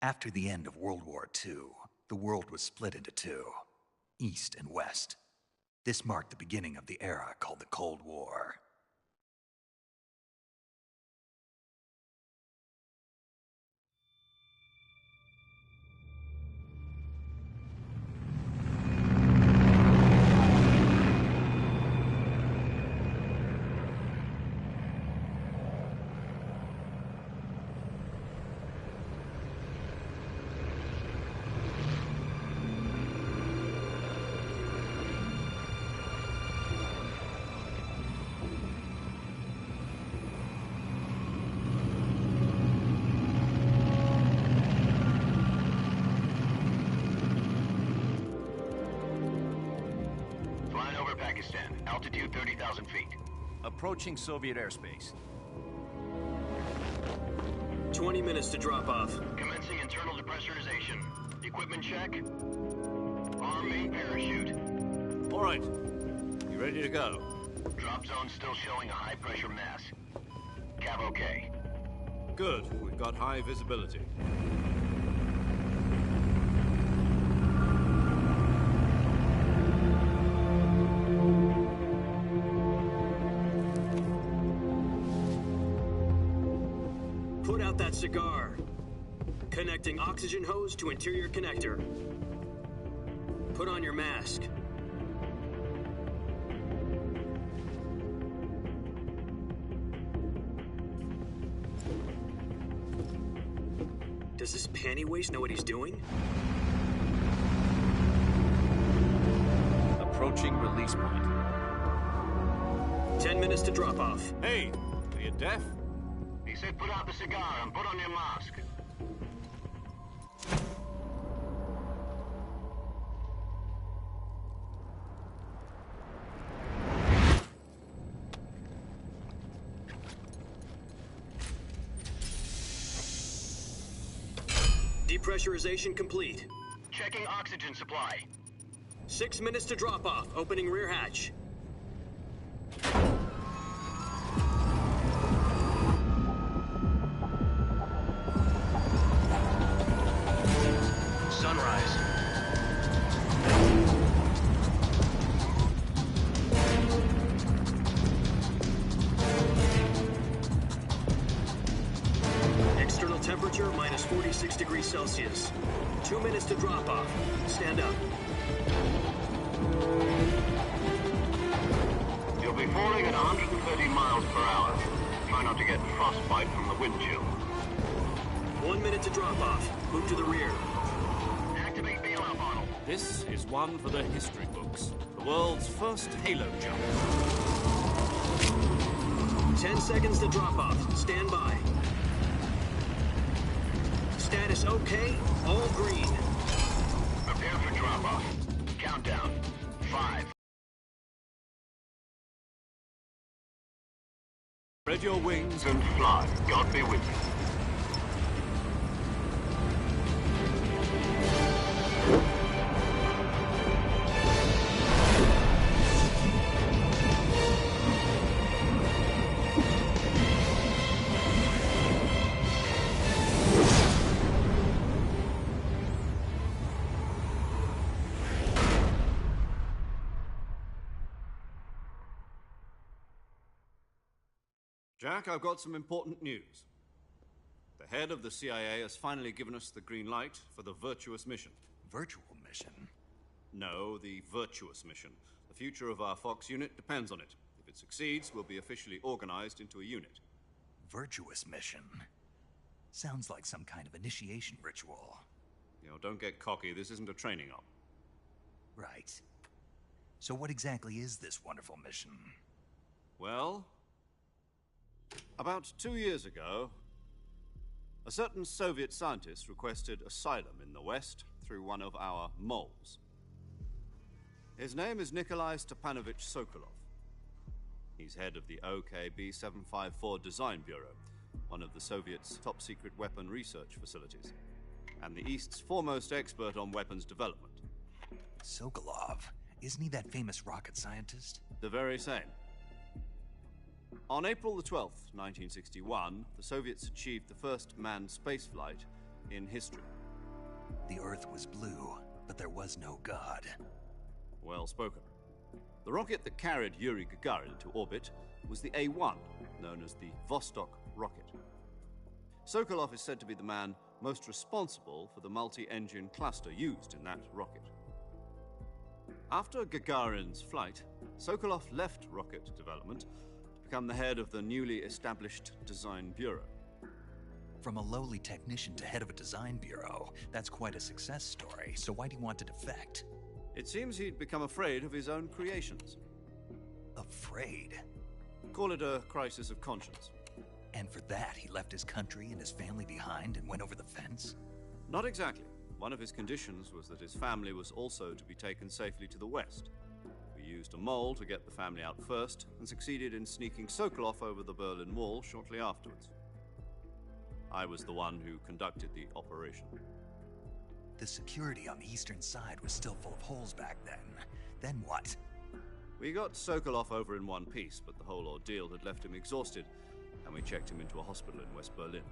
After the end of World War II, the world was split into two, East and West. This marked the beginning of the era called the Cold War. Pakistan, altitude 30,000 feet. Approaching Soviet airspace. 20 minutes to drop off. Commencing internal depressurization. Equipment check. Arm main parachute. All right. You ready to go? Drop zone still showing a high pressure mass. Cav okay. Good. We've got high visibility. Put out that cigar. Connecting oxygen hose to interior connector. Put on your mask. Does this panty waste know what he's doing? Approaching release point. 10 minutes to drop off. Hey, are you deaf? He said put out the cigar and put on your mask. Depressurization complete. Checking oxygen supply. 6 minutes to drop off. Opening rear hatch. Sunrise. External temperature minus 46 degrees Celsius. 2 minutes to drop off. Stand up. You'll be falling at 130 miles per hour. Try not to get frostbite from the wind chill. 1 minute to drop off. Move to the rear. Activate bailout model. This is one for the history books. The world's first halo jump. 10 seconds to drop off. Stand by. Status okay. All green. Prepare for drop-off. Countdown. 5. Spread your wings. And fly. God be with you. Jack, I've got some important news. The head of the CIA has finally given us the green light for the virtuous mission. Virtual mission? No, the virtuous mission. The future of our Fox unit depends on it. If it succeeds, we'll be officially organized into a unit. Virtuous mission? Sounds like some kind of initiation ritual. You know, don't get cocky. This isn't a training op. Right. So what exactly is this wonderful mission? Well, about 2 years ago, a certain Soviet scientist requested asylum in the West through one of our moles. His name is Nikolai Stepanovich Sokolov. He's head of the OKB-754 Design Bureau, one of the Soviets' top-secret weapon research facilities, and the East's foremost expert on weapons development. Sokolov? Isn't he that famous rocket scientist? The very same. On April the 12th, 1961, the Soviets achieved the first manned spaceflight in history. The Earth was blue, but there was no God. Well spoken. The rocket that carried Yuri Gagarin to orbit was the A-1, known as the Vostok rocket. Sokolov is said to be the man most responsible for the multi-engine cluster used in that rocket. After Gagarin's flight, Sokolov left rocket development to become the head of the newly established Design Bureau. From a lowly technician to head of a design bureau, that's quite a success story, so why do you want to defect? It seems he'd become afraid of his own creations. Afraid? Call it a crisis of conscience. And for that, he left his country and his family behind and went over the fence? Not exactly. One of his conditions was that his family was also to be taken safely to the west. We used a mole to get the family out first and succeeded in sneaking Sokolov over the Berlin Wall shortly afterwards. I was the one who conducted the operation. The security on the eastern side was still full of holes back then. Then what? We got Sokolov over in one piece, but the whole ordeal had left him exhausted, and we checked him into a hospital in West Berlin.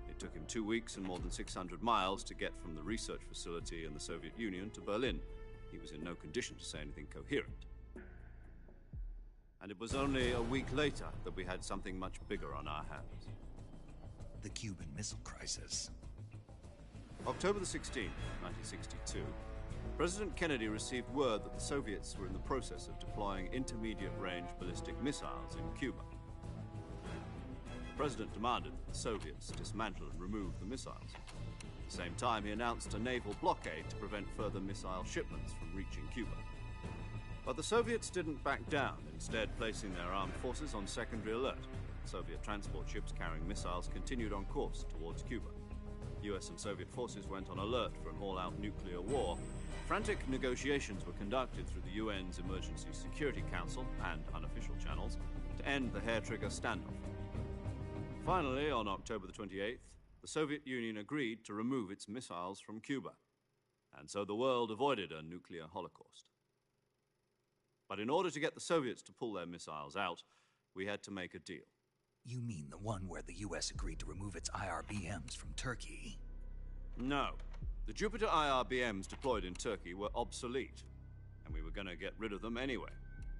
It took him 2 weeks and more than 600 miles to get from the research facility in the Soviet Union to Berlin. He was in no condition to say anything coherent. And it was only a week later that we had something much bigger on our hands. The Cuban Missile Crisis. October the 16th, 1962, President Kennedy received word that the Soviets were in the process of deploying intermediate-range ballistic missiles in Cuba. The President demanded that the Soviets dismantle and remove the missiles. At the same time, he announced a naval blockade to prevent further missile shipments from reaching Cuba. But the Soviets didn't back down, instead placing their armed forces on secondary alert. Soviet transport ships carrying missiles continued on course towards Cuba. US and Soviet forces went on alert for an all-out nuclear war. Frantic negotiations were conducted through the UN's Emergency Security Council and unofficial channels to end the hair-trigger standoff. Finally, on October the 28th, the Soviet Union agreed to remove its missiles from Cuba, and so the world avoided a nuclear holocaust. But in order to get the Soviets to pull their missiles out, we had to make a deal. You mean the one where the US agreed to remove its IRBMs from Turkey? No. The Jupiter IRBMs deployed in Turkey were obsolete, and we were going to get rid of them anyway.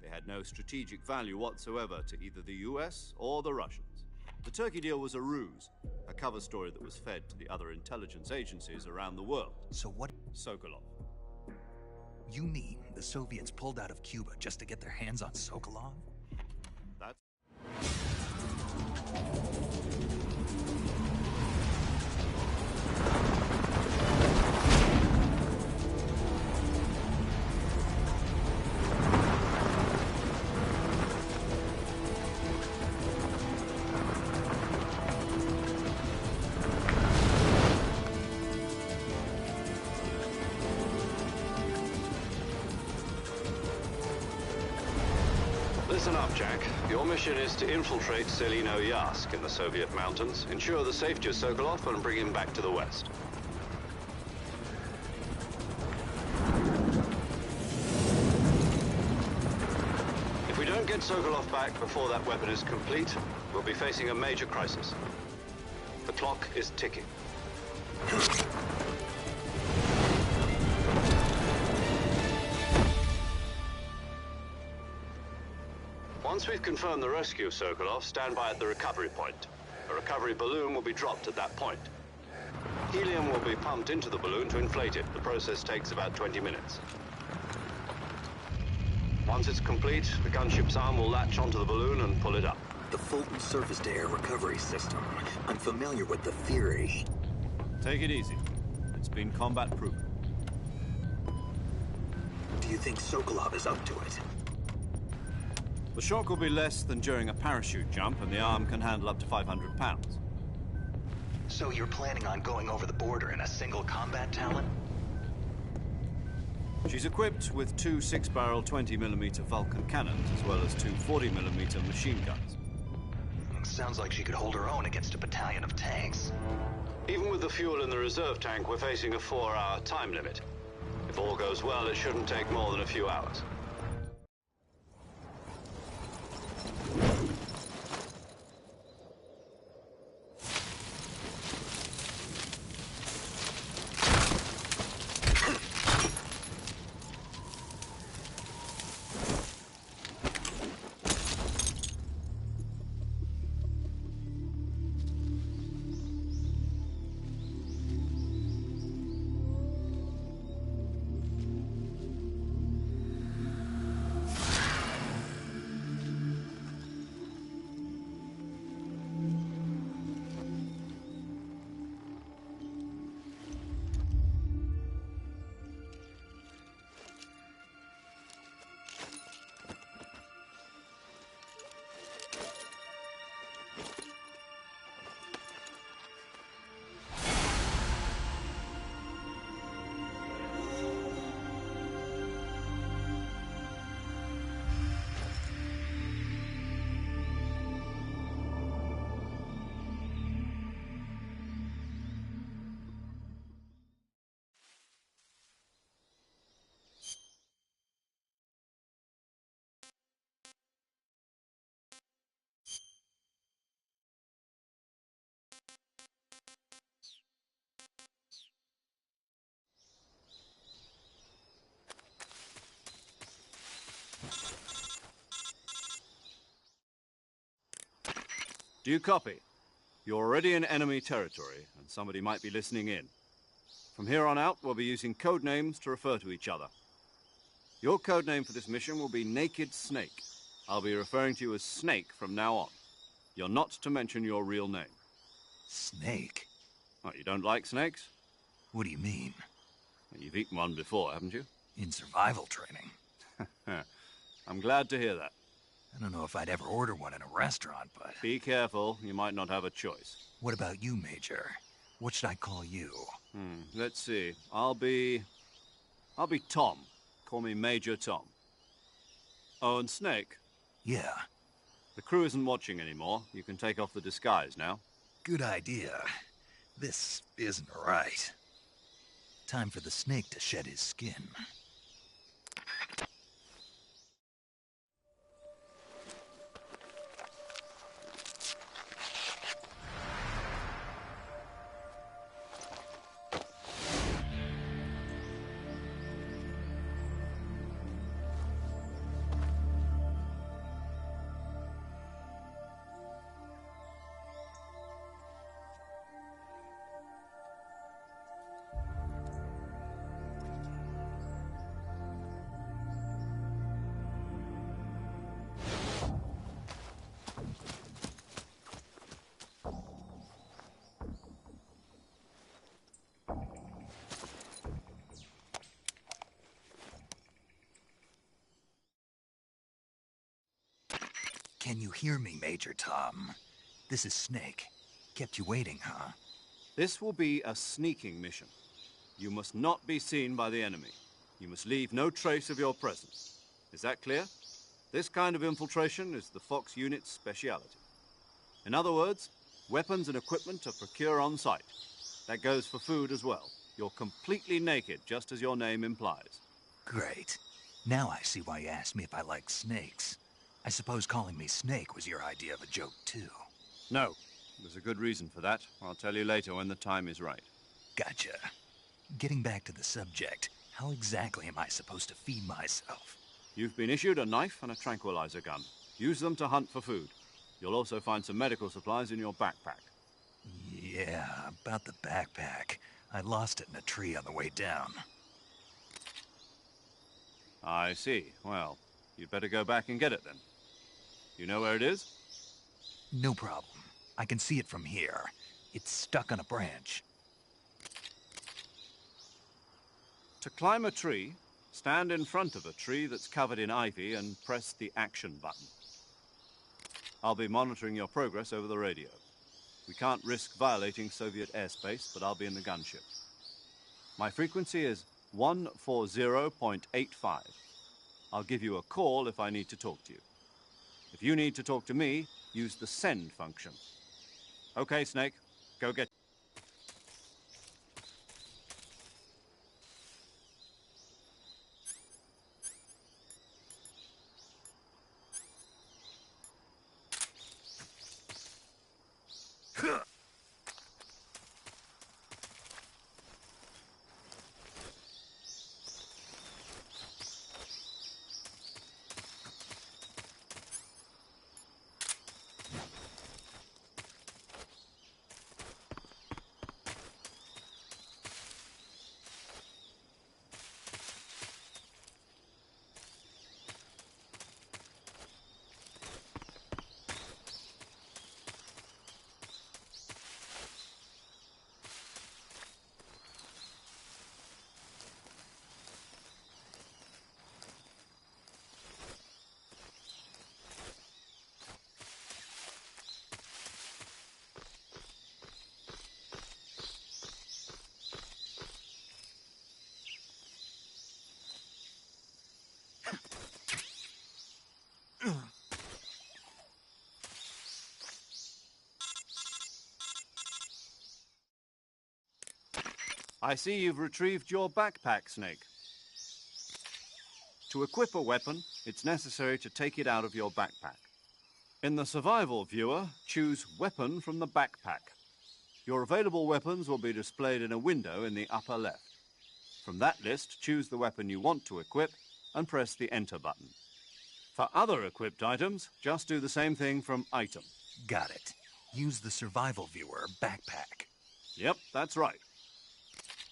They had no strategic value whatsoever to either the US or the Russians. The Turkey deal was a ruse, a cover story that was fed to the other intelligence agencies around the world. So what? Sokolov. You mean the Soviets pulled out of Cuba just to get their hands on Sokolov? That's... Listen up, Jack. Your mission is to infiltrate Selino-Yarsk in the Soviet mountains, ensure the safety of Sokolov, and bring him back to the West. If we don't get Sokolov back before that weapon is complete, we'll be facing a major crisis. The clock is ticking. Once we've confirmed the rescue of Sokolov, stand by at the recovery point. A recovery balloon will be dropped at that point. Helium will be pumped into the balloon to inflate it. The process takes about 20 minutes. Once it's complete, the gunship's arm will latch onto the balloon and pull it up. The Fulton surface-to-air recovery system. I'm familiar with the theory. Take it easy. It's been combat-proven. Do you think Sokolov is up to it? The shock will be less than during a parachute jump, and the arm can handle up to 500 pounds. So you're planning on going over the border in a single combat Talon? She's equipped with two 6-barrel 20mm Vulcan cannons, as well as two 40mm machine guns. Sounds like she could hold her own against a battalion of tanks. Even with the fuel in the reserve tank, we're facing a 4-hour time limit. If all goes well, it shouldn't take more than a few hours. Do you copy? You're already in enemy territory, and somebody might be listening in. From here on out, we'll be using code names to refer to each other. Your code name for this mission will be Naked Snake. I'll be referring to you as Snake from now on. You're not to mention your real name. Snake? Oh, you don't like snakes? What do you mean? You've eaten one before, haven't you? In survival training. I'm glad to hear that. I don't know if I'd ever order one in a restaurant, but... Be careful, you might not have a choice. What about you, Major? What should I call you? Let's see. I'll be Tom. Call me Major Tom. Oh, and Snake? Yeah. The crew isn't watching anymore. You can take off the disguise now. Good idea. This isn't right. Time for the snake to shed his skin. Can you hear me, Major Tom? This is Snake. Kept you waiting, huh? This will be a sneaking mission. You must not be seen by the enemy. You must leave no trace of your presence. Is that clear? This kind of infiltration is the Fox unit's speciality. In other words, weapons and equipment are procured on site. That goes for food as well. You're completely naked, just as your name implies. Great. Now I see why you asked me if I like snakes. I suppose calling me Snake was your idea of a joke, too. No. There's a good reason for that. I'll tell you later when the time is right. Gotcha. Getting back to the subject, how exactly am I supposed to feed myself? You've been issued a knife and a tranquilizer gun. Use them to hunt for food. You'll also find some medical supplies in your backpack. Yeah, about the backpack. I lost it in a tree on the way down. I see. Well, you'd better go back and get it then. You know where it is? No problem. I can see it from here. It's stuck on a branch. To climb a tree, stand in front of a tree that's covered in ivy and press the action button. I'll be monitoring your progress over the radio. We can't risk violating Soviet airspace, but I'll be in the gunship. My frequency is 140.85. I'll give you a call if I need to talk to you. If you need to talk to me, use the send function. Okay, Snake, go get... I see you've retrieved your backpack, Snake. To equip a weapon, it's necessary to take it out of your backpack. In the survival viewer, choose Weapon from the backpack. Your available weapons will be displayed in a window in the upper left. From that list, choose the weapon you want to equip and press the Enter button. For other equipped items, just do the same thing from Item. Got it. Use the survival viewer backpack. Yep, that's right.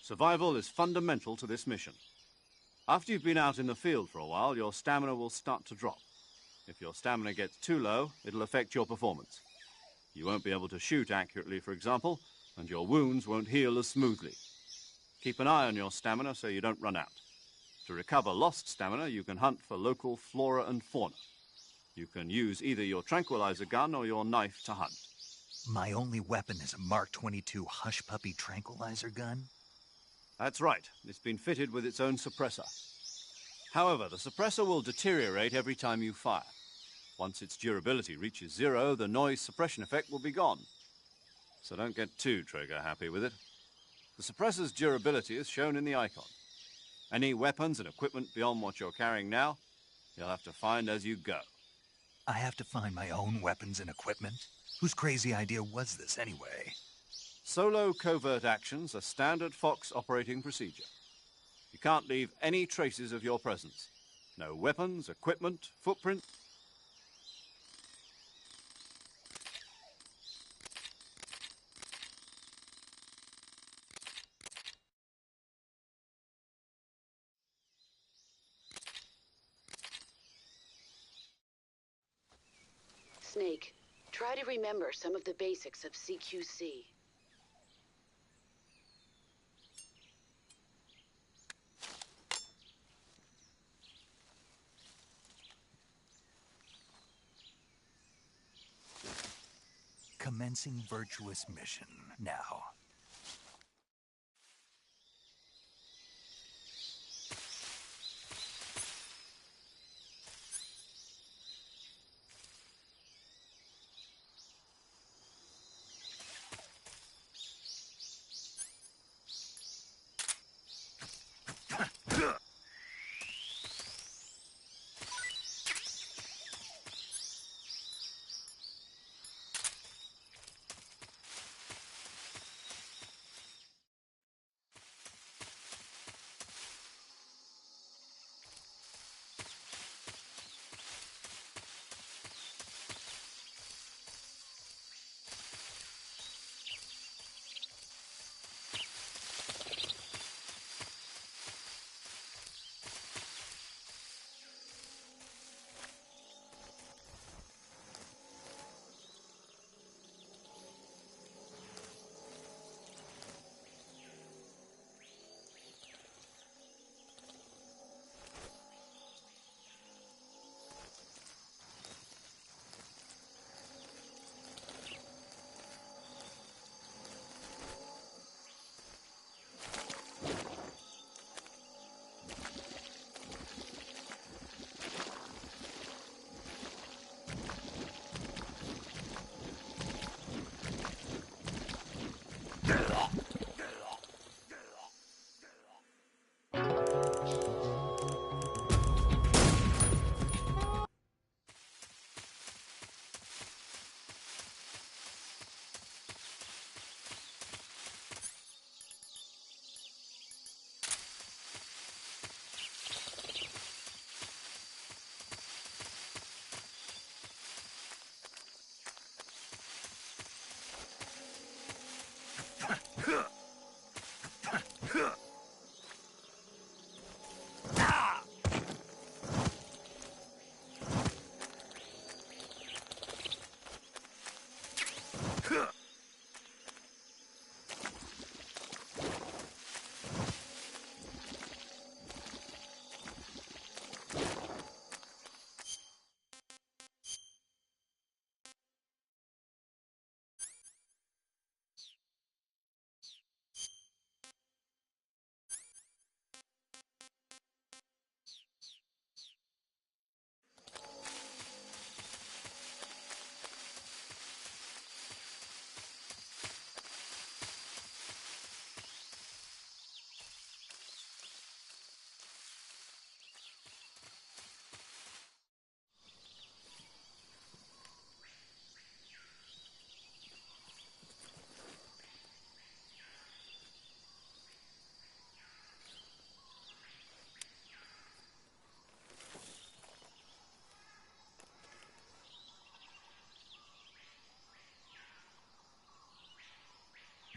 Survival is fundamental to this mission. After you've been out in the field for a while, your stamina will start to drop. If your stamina gets too low, it'll affect your performance. You won't be able to shoot accurately, for example, and your wounds won't heal as smoothly. Keep an eye on your stamina so you don't run out. To recover lost stamina, you can hunt for local flora and fauna. You can use either your tranquilizer gun or your knife to hunt. My only weapon is a Mark 22 Hush Puppy tranquilizer gun? That's right. It's been fitted with its own suppressor. However, the suppressor will deteriorate every time you fire. Once its durability reaches 0, the noise suppression effect will be gone. So don't get too trigger-happy with it. The suppressor's durability is shown in the icon. Any weapons and equipment beyond what you're carrying now, you'll have to find as you go. I have to find my own weapons and equipment? Whose crazy idea was this anyway? Solo covert actions are standard Fox operating procedure. You can't leave any traces of your presence. No weapons, equipment, footprint. Snake, try to remember some of the basics of CQC. Commencing virtuous mission now.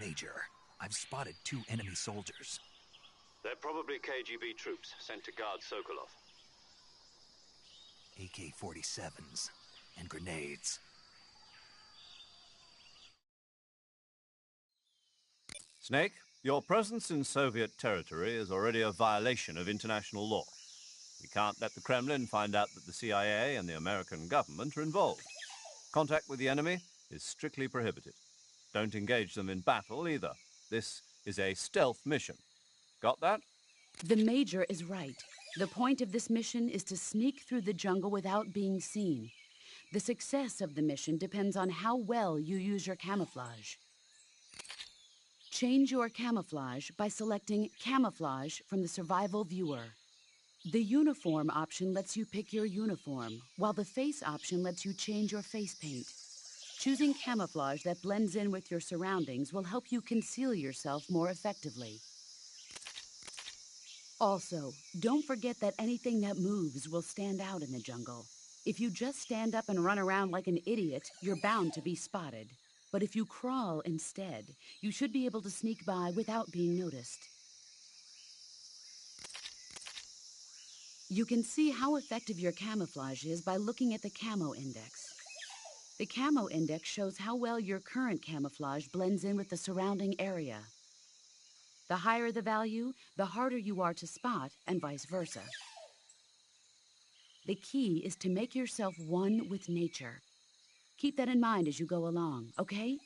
Major, I've spotted 2 enemy soldiers. They're probably KGB troops sent to guard Sokolov. AK-47s and grenades. Snake, your presence in Soviet territory is already a violation of international law. We can't let the Kremlin find out that the CIA and the American government are involved. Contact with the enemy is strictly prohibited. Don't engage them in battle either. This is a stealth mission. Got that? The Major is right. The point of this mission is to sneak through the jungle without being seen. The success of the mission depends on how well you use your camouflage. Change your camouflage by selecting Camouflage from the Survival Viewer. The Uniform option lets you pick your uniform, while the Face option lets you change your face paint. Choosing camouflage that blends in with your surroundings will help you conceal yourself more effectively. Also, don't forget that anything that moves will stand out in the jungle. If you just stand up and run around like an idiot, you're bound to be spotted. But if you crawl instead, you should be able to sneak by without being noticed. You can see how effective your camouflage is by looking at the Camo Index. The Camo Index shows how well your current camouflage blends in with the surrounding area. The higher the value, the harder you are to spot, and vice versa. The key is to make yourself one with nature. Keep that in mind as you go along, okay?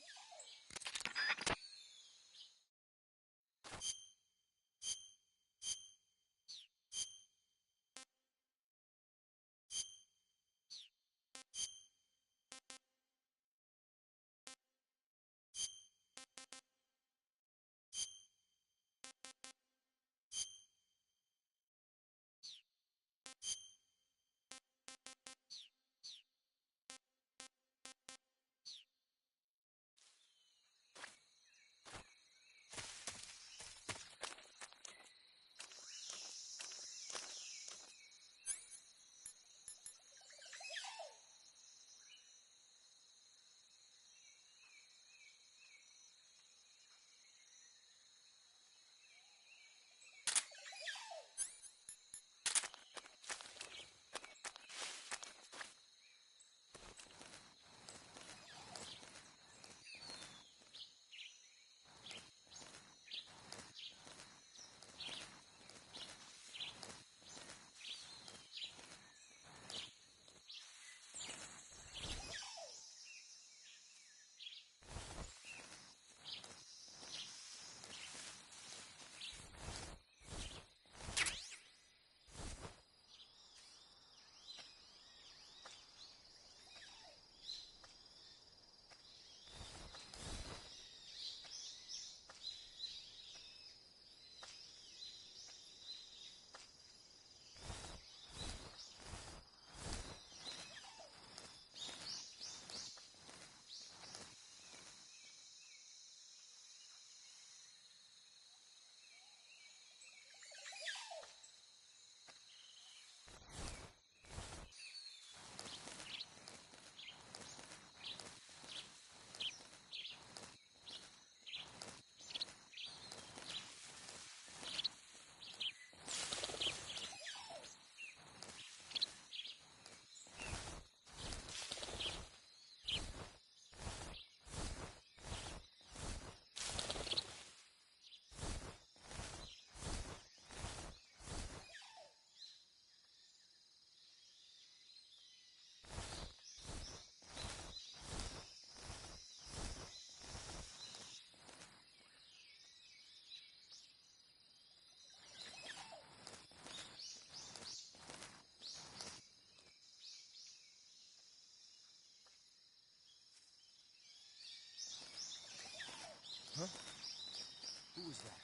Who was that?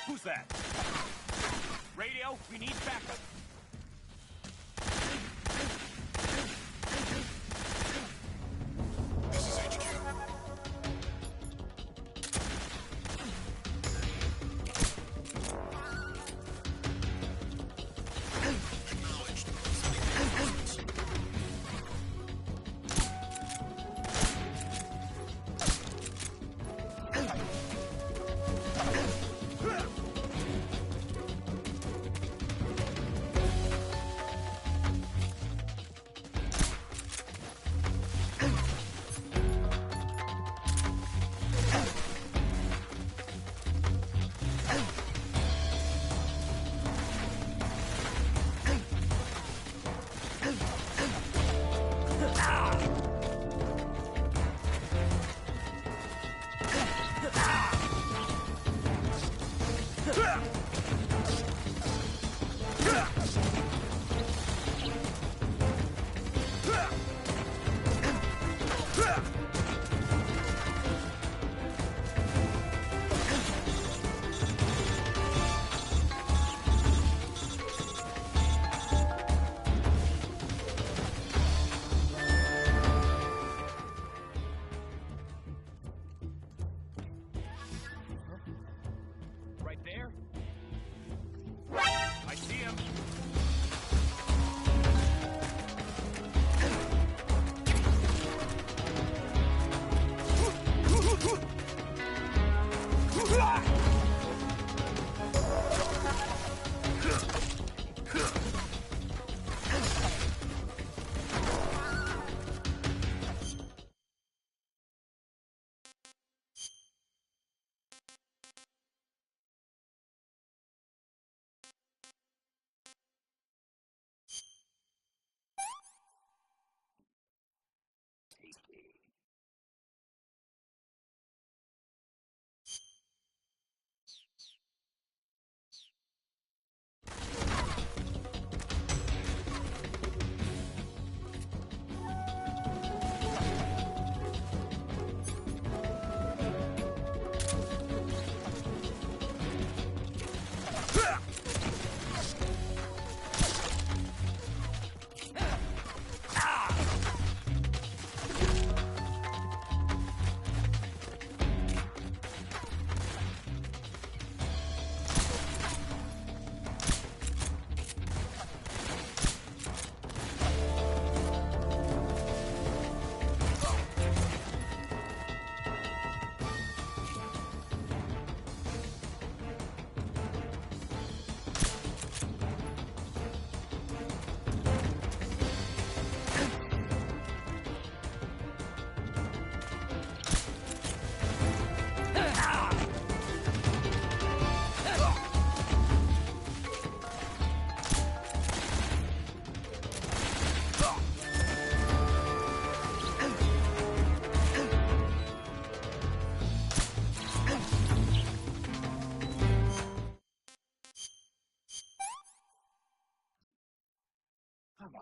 Who's that? Radio, we need backup. This is HQ. Acknowledged.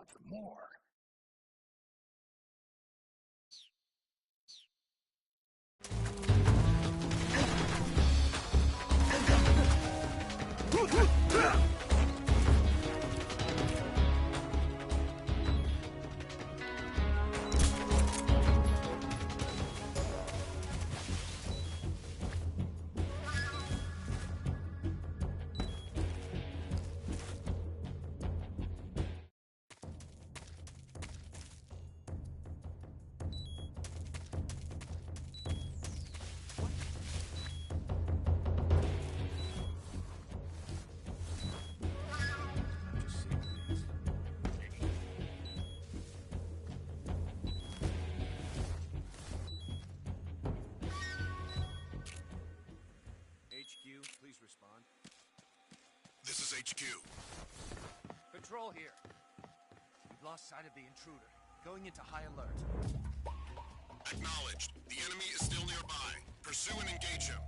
want more. HQ, please respond. This is HQ. Patrol here. We've lost sight of the intruder. Going into high alert. Acknowledged. The enemy is still nearby. Pursue and engage him.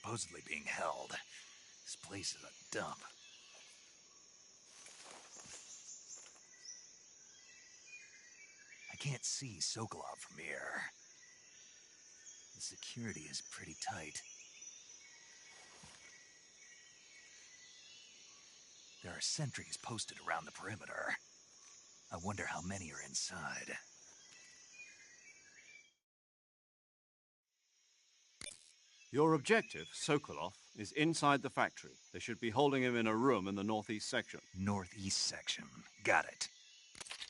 supposedly being held. This place is a dump. I can't see Sokolov from here. The security is pretty tight. There are sentries posted around the perimeter. I wonder how many are inside. Your objective, Sokolov, is inside the factory. They should be holding him in a room in the northeast section. Northeast section. Got it.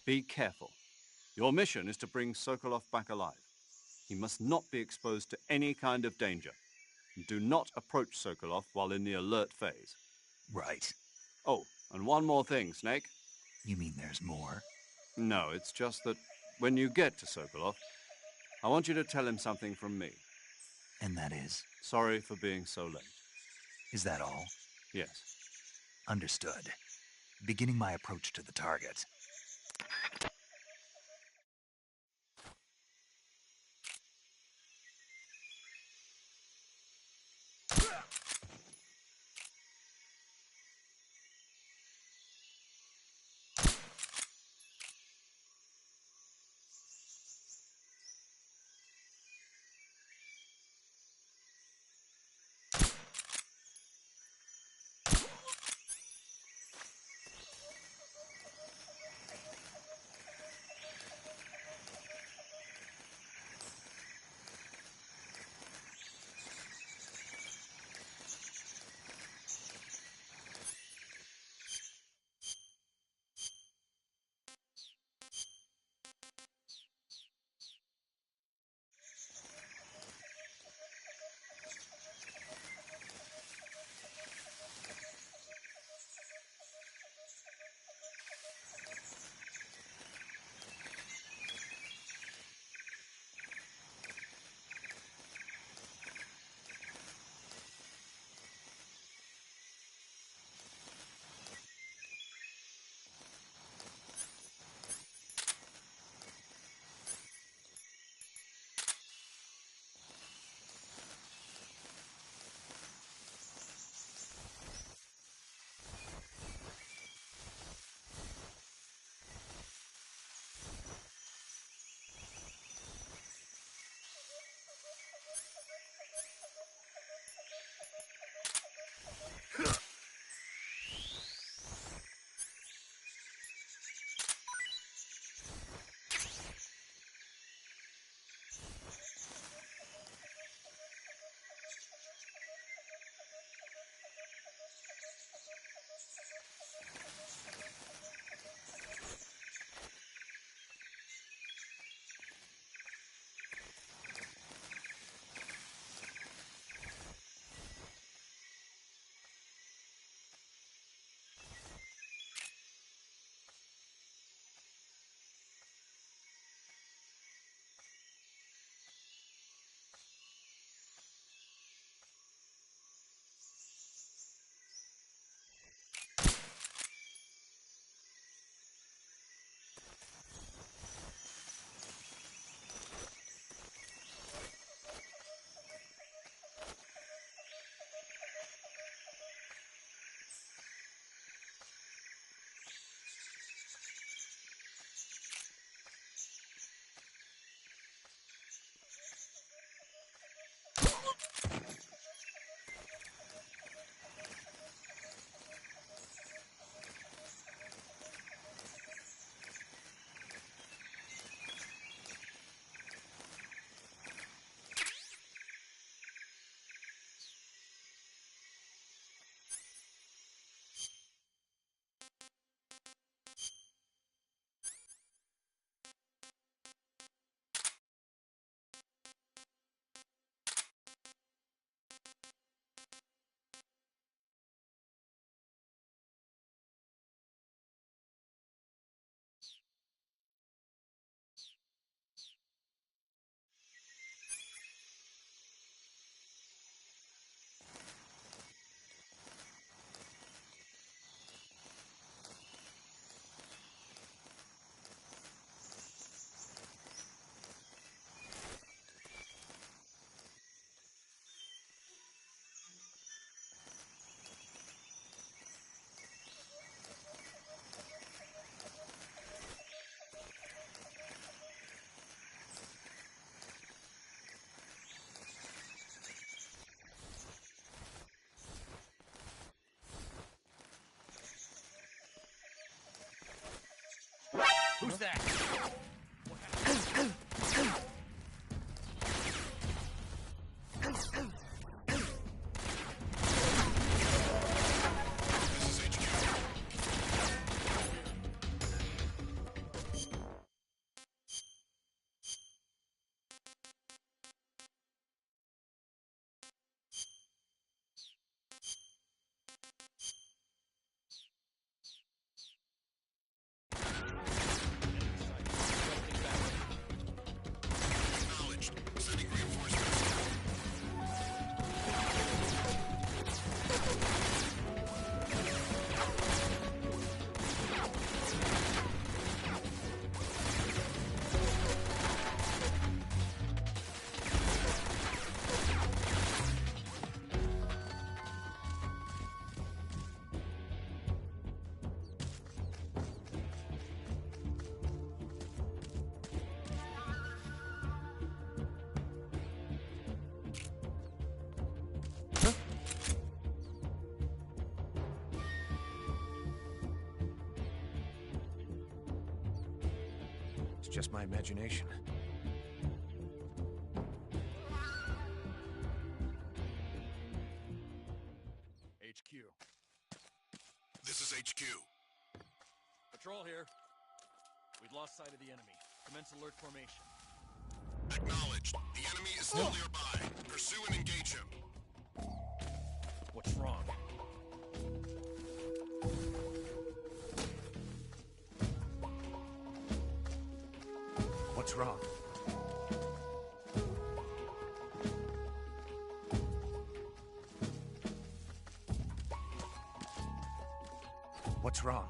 Be careful. Your mission is to bring Sokolov back alive. He must not be exposed to any kind of danger. Do not approach Sokolov while in the alert phase. Right. Oh, and one more thing, Snake. You mean there's more? No, it's just that when you get to Sokolov, I want you to tell him something from me. And that is? Sorry for being so late. Is that all? Yes. Understood. Beginning my approach to the target. It's just my imagination. HQ. This is HQ. Patrol here. We've lost sight of the enemy. Commence alert formation. Acknowledged. The enemy is still nearby. Pursue and engage him. What's wrong? What's wrong? What's wrong?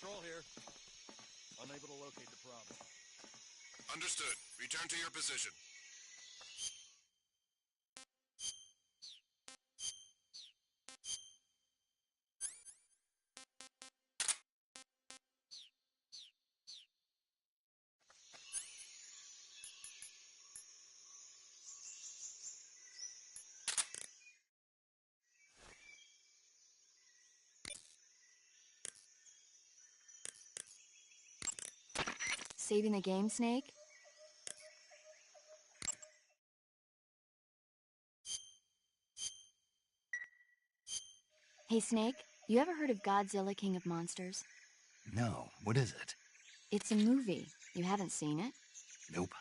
Patrol here. Unable to locate the problem. Understood. Return to your position. Saving the game, Snake? Hey, Snake, you ever heard of Godzilla, King of Monsters? No, what is it? It's a movie. You haven't seen it? Nope.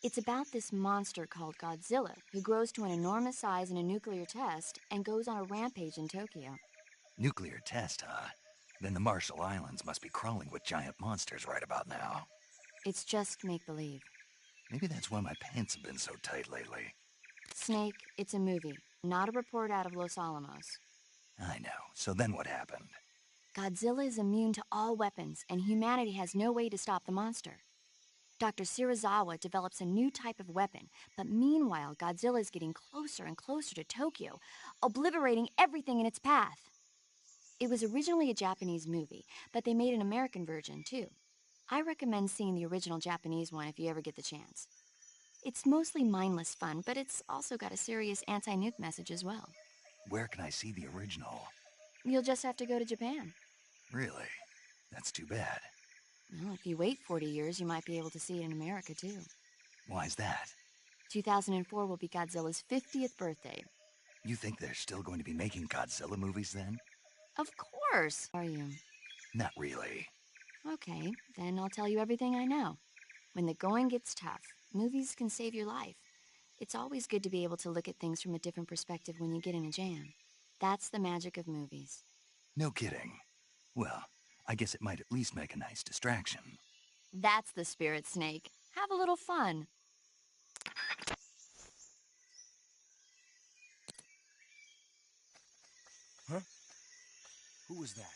It's about this monster called Godzilla, who grows to an enormous size in a nuclear test and goes on a rampage in Tokyo. Nuclear test, huh? Then the Marshall Islands must be crawling with giant monsters right about now. It's just make-believe. Maybe that's why my pants have been so tight lately. Snake, it's a movie, not a report out of Los Alamos. I know. So then what happened? Godzilla is immune to all weapons, and humanity has no way to stop the monster. Dr. Shirazawa develops a new type of weapon, but meanwhile, Godzilla is getting closer and closer to Tokyo, obliterating everything in its path. It was originally a Japanese movie, but they made an American version, too. I recommend seeing the original Japanese one if you ever get the chance. It's mostly mindless fun, but it's also got a serious anti-nuke message as well. Where can I see the original? You'll just have to go to Japan. Really? That's too bad. Well, if you wait 40 years, you might be able to see it in America, too. Why's that? 2004 will be Godzilla's 50th birthday. You think they're still going to be making Godzilla movies then? Of course! Are you? Not really. Okay, then I'll tell you everything I know. When the going gets tough, movies can save your life. It's always good to be able to look at things from a different perspective when you get in a jam. That's the magic of movies. No kidding. Well, I guess it might at least make a nice distraction. That's the spirit, Snake. Have a little fun. Huh? Who was that?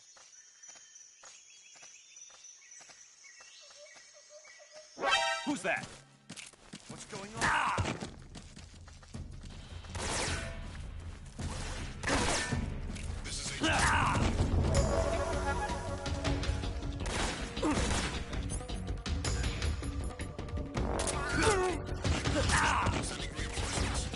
Who's that? What's going on? This is a... Sending reinforcements.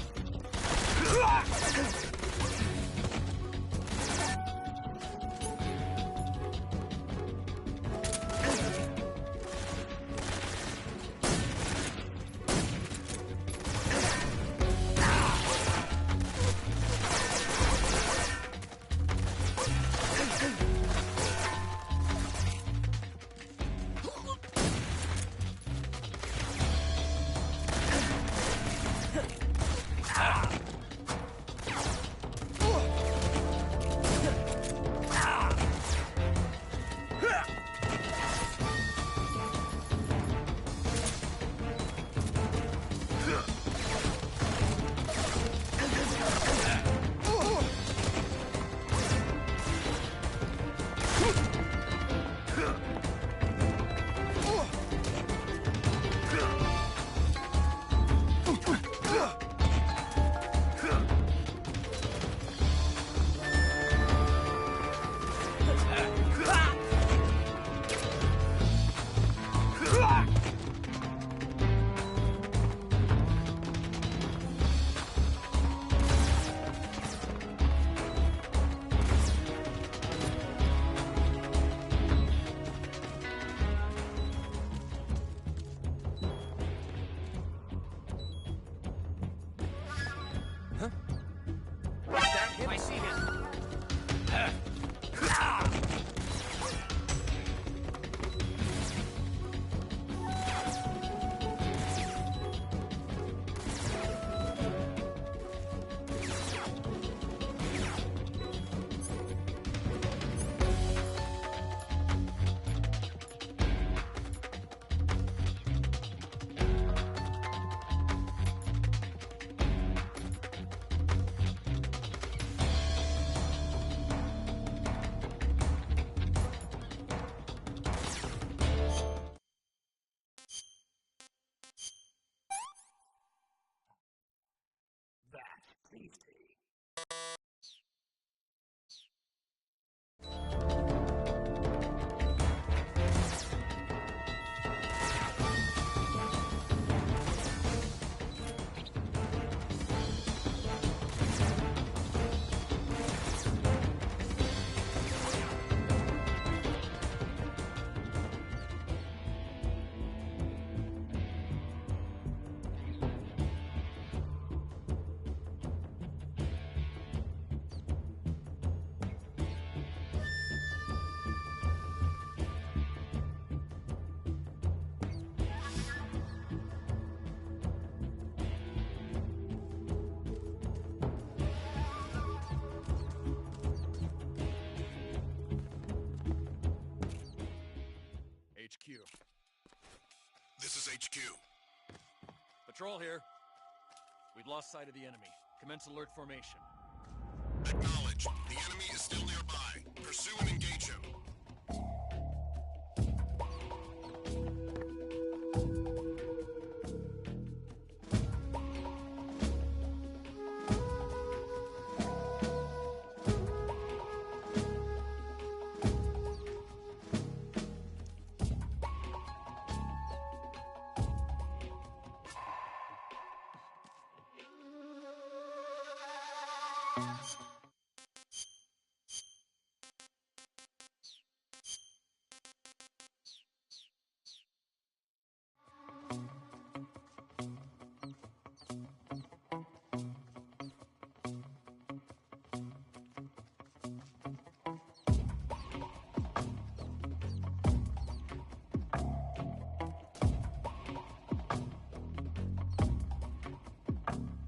HQ. This is HQ. Patrol here. We've lost sight of the enemy. Commence alert formation. Acknowledge. The enemy is still nearby. Pursue and engage him.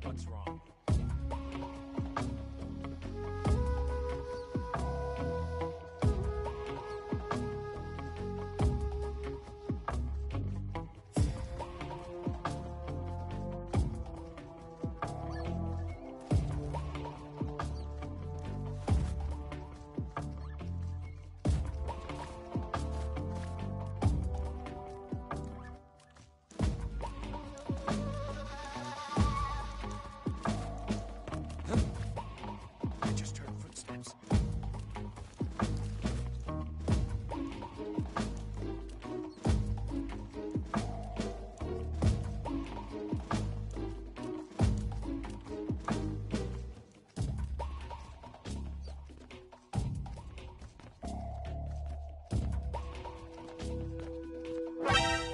What's wrong? I just heard footsteps.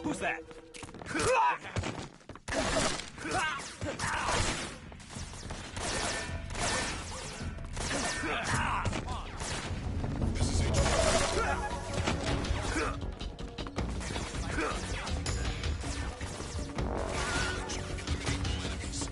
Who's that? This is HQ. Eliminate all enemies.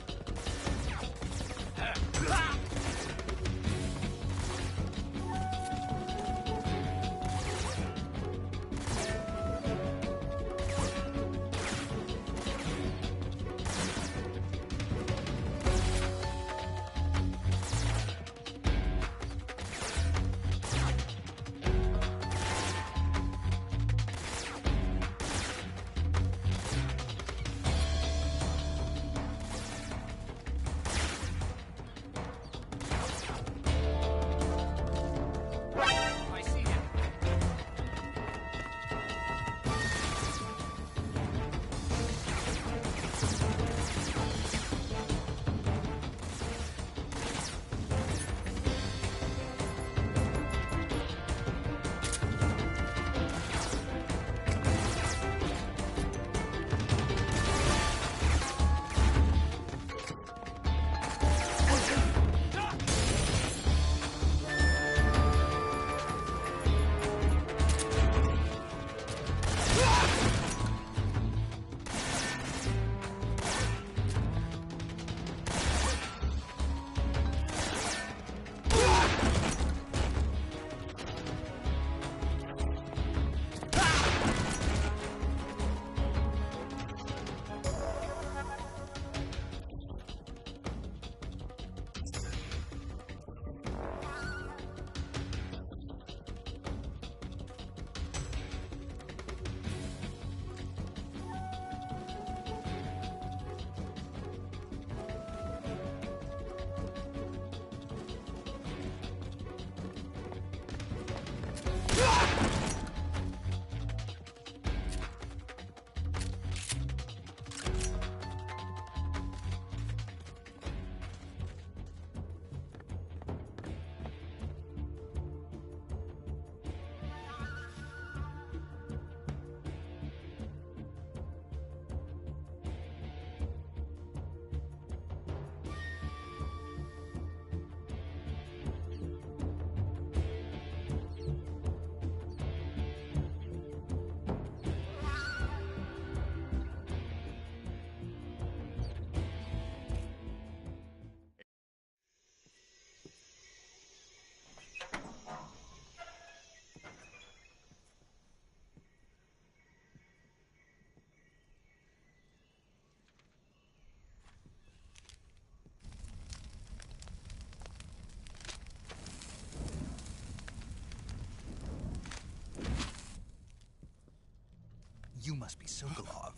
You must be Sokolov.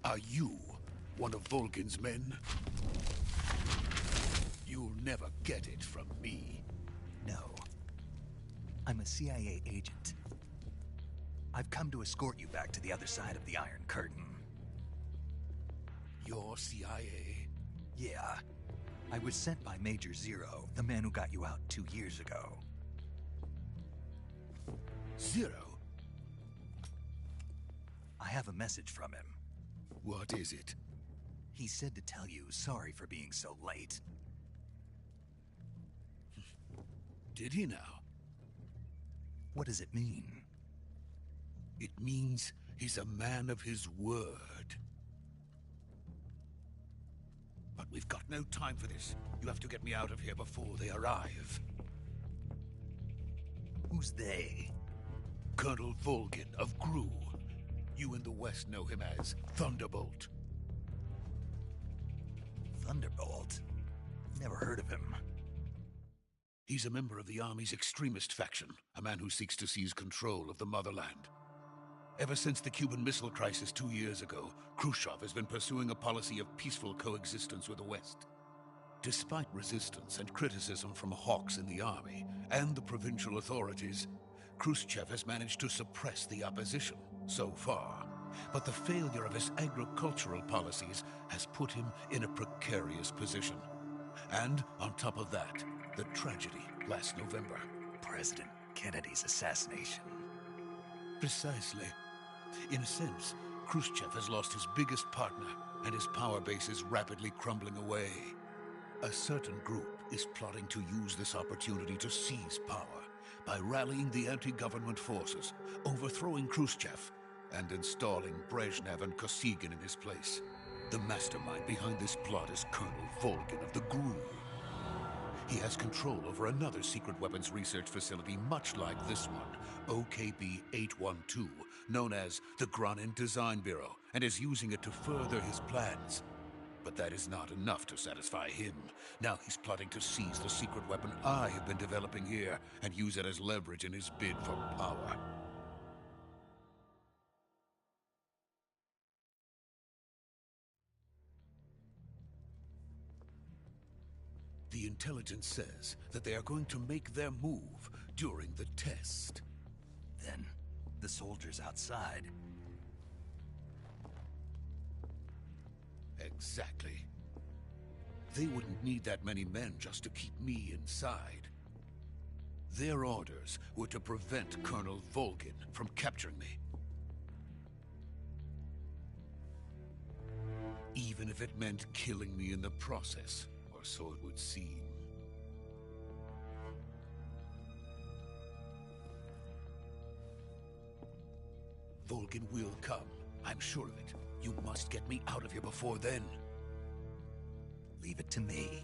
Are you one of Volgin's men? You'll never get it from me. No. I'm a CIA agent. I've come to escort you back to the other side of the Iron Curtain. You're CIA? Yeah. I was sent by Major Zero, the man who got you out 2 years ago. Zero? I have a message from him. What is it? He said to tell you sorry for being so late. Did he now? What does it mean? It means he's a man of his word. But we've got no time for this. You have to get me out of here before they arrive. Who's they? Colonel Volgin of GRU. You in the West know him as Thunderbolt. Thunderbolt? Never heard of him. He's a member of the Army's extremist faction, a man who seeks to seize control of the motherland. Ever since the Cuban Missile Crisis 2 years ago, Khrushchev has been pursuing a policy of peaceful coexistence with the West. Despite resistance and criticism from hawks in the army and the provincial authorities, Khrushchev has managed to suppress the opposition so far. But the failure of his agricultural policies has put him in a precarious position. And on top of that, the tragedy last November. President Kennedy's assassination. Precisely. In a sense, Khrushchev has lost his biggest partner, and his power base is rapidly crumbling away. A certain group is plotting to use this opportunity to seize power by rallying the anti-government forces, overthrowing Khrushchev, and installing Brezhnev and Kosygin in his place. The mastermind behind this plot is Colonel Volgin of the GRU. He has control over another secret weapons research facility much like this one, OKB-812, known as the Granin Design Bureau, and is using it to further his plans. But that is not enough to satisfy him. Now he's plotting to seize the secret weapon I have been developing here and use it as leverage in his bid for power. The intelligence says that they are going to make their move during the test. Then, the soldiers outside. Exactly. They wouldn't need that many men just to keep me inside. Their orders were to prevent Colonel Volgin from capturing me. Even if it meant killing me in the process, or so it would seem. Volgin will come. I'm sure of it. You must get me out of here before then. Leave it to me.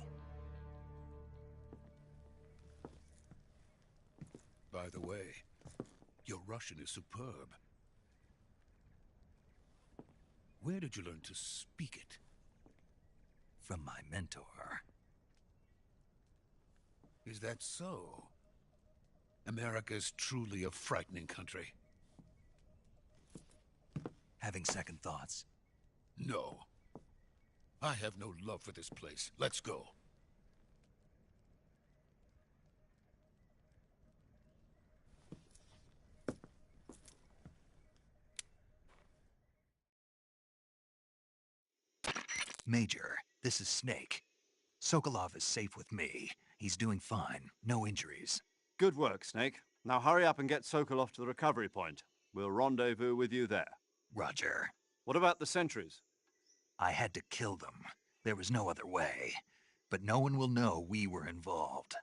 By the way, your Russian is superb. Where did you learn to speak it? From my mentor. Is that so? America is truly a frightening country. Having second thoughts? No. I have no love for this place. Let's go. Major, this is Snake. Sokolov is safe with me. He's doing fine. No injuries. Good work, Snake. Now hurry up and get Sokolov to the recovery point. We'll rendezvous with you there. Roger. What about the sentries? I had to kill them. There was no other way. But no one will know we were involved.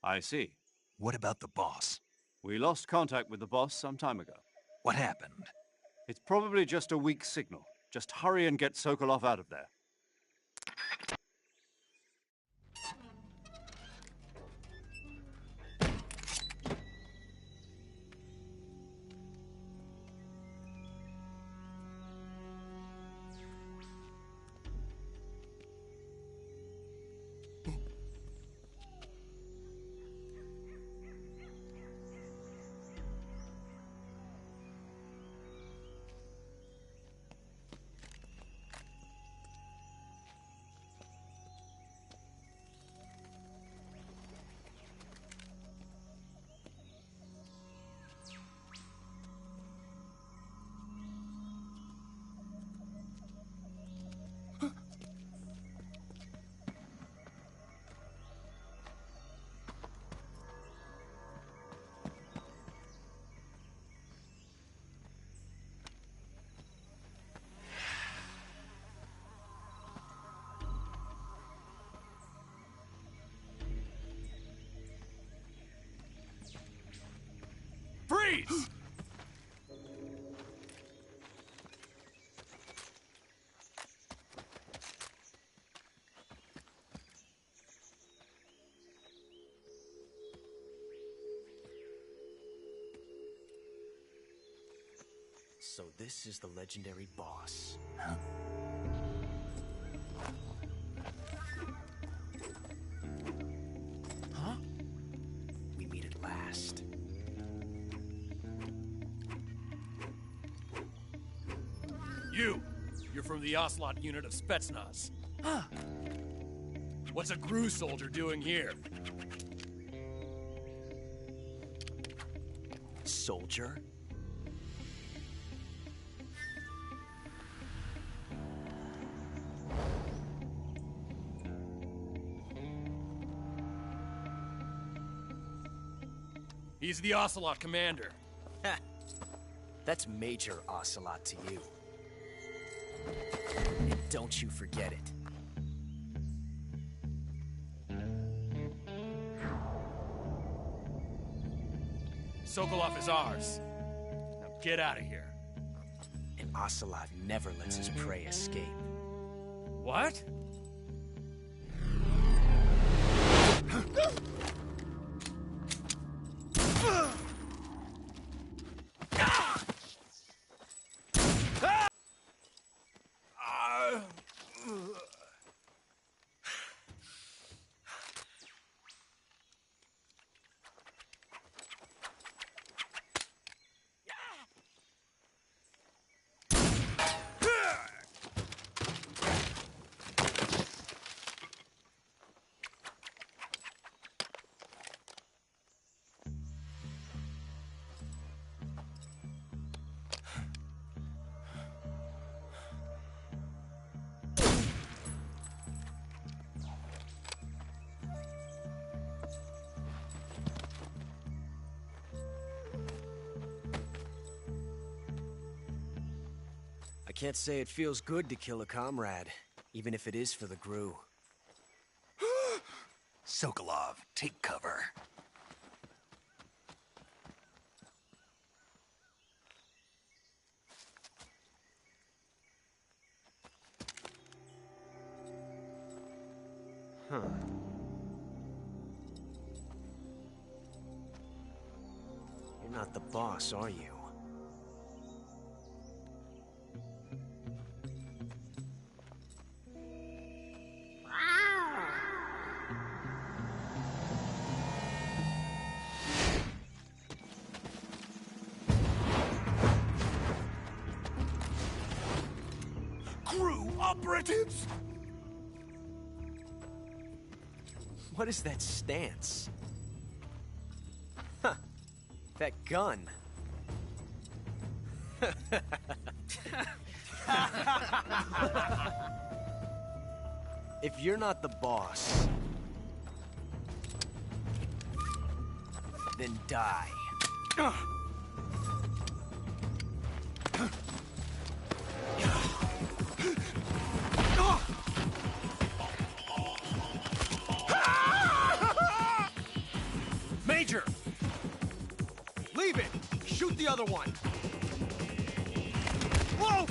I see. What about the boss? We lost contact with the boss some time ago. What happened? It's probably just a weak signal. Just hurry and get Sokolov out of there. Freeze! So this is the legendary boss. Huh? Huh? We meet at last. You're from the Ocelot unit of Spetsnaz. Huh. What's a GRU soldier doing here? Soldier? He's the Ocelot commander. Ha! That's Major Ocelot to you. And don't you forget it. Sokolov is ours. Now get out of here. And Ocelot never lets his prey escape. What? I can't say it feels good to kill a comrade, even if it is for the GRU. Sokolov, take cover. Huh. You're not the boss, are you? GRU operatives! What is that stance? Huh. That gun. If you're not the boss, then die. Major! Leave it! Shoot the other one! Whoa!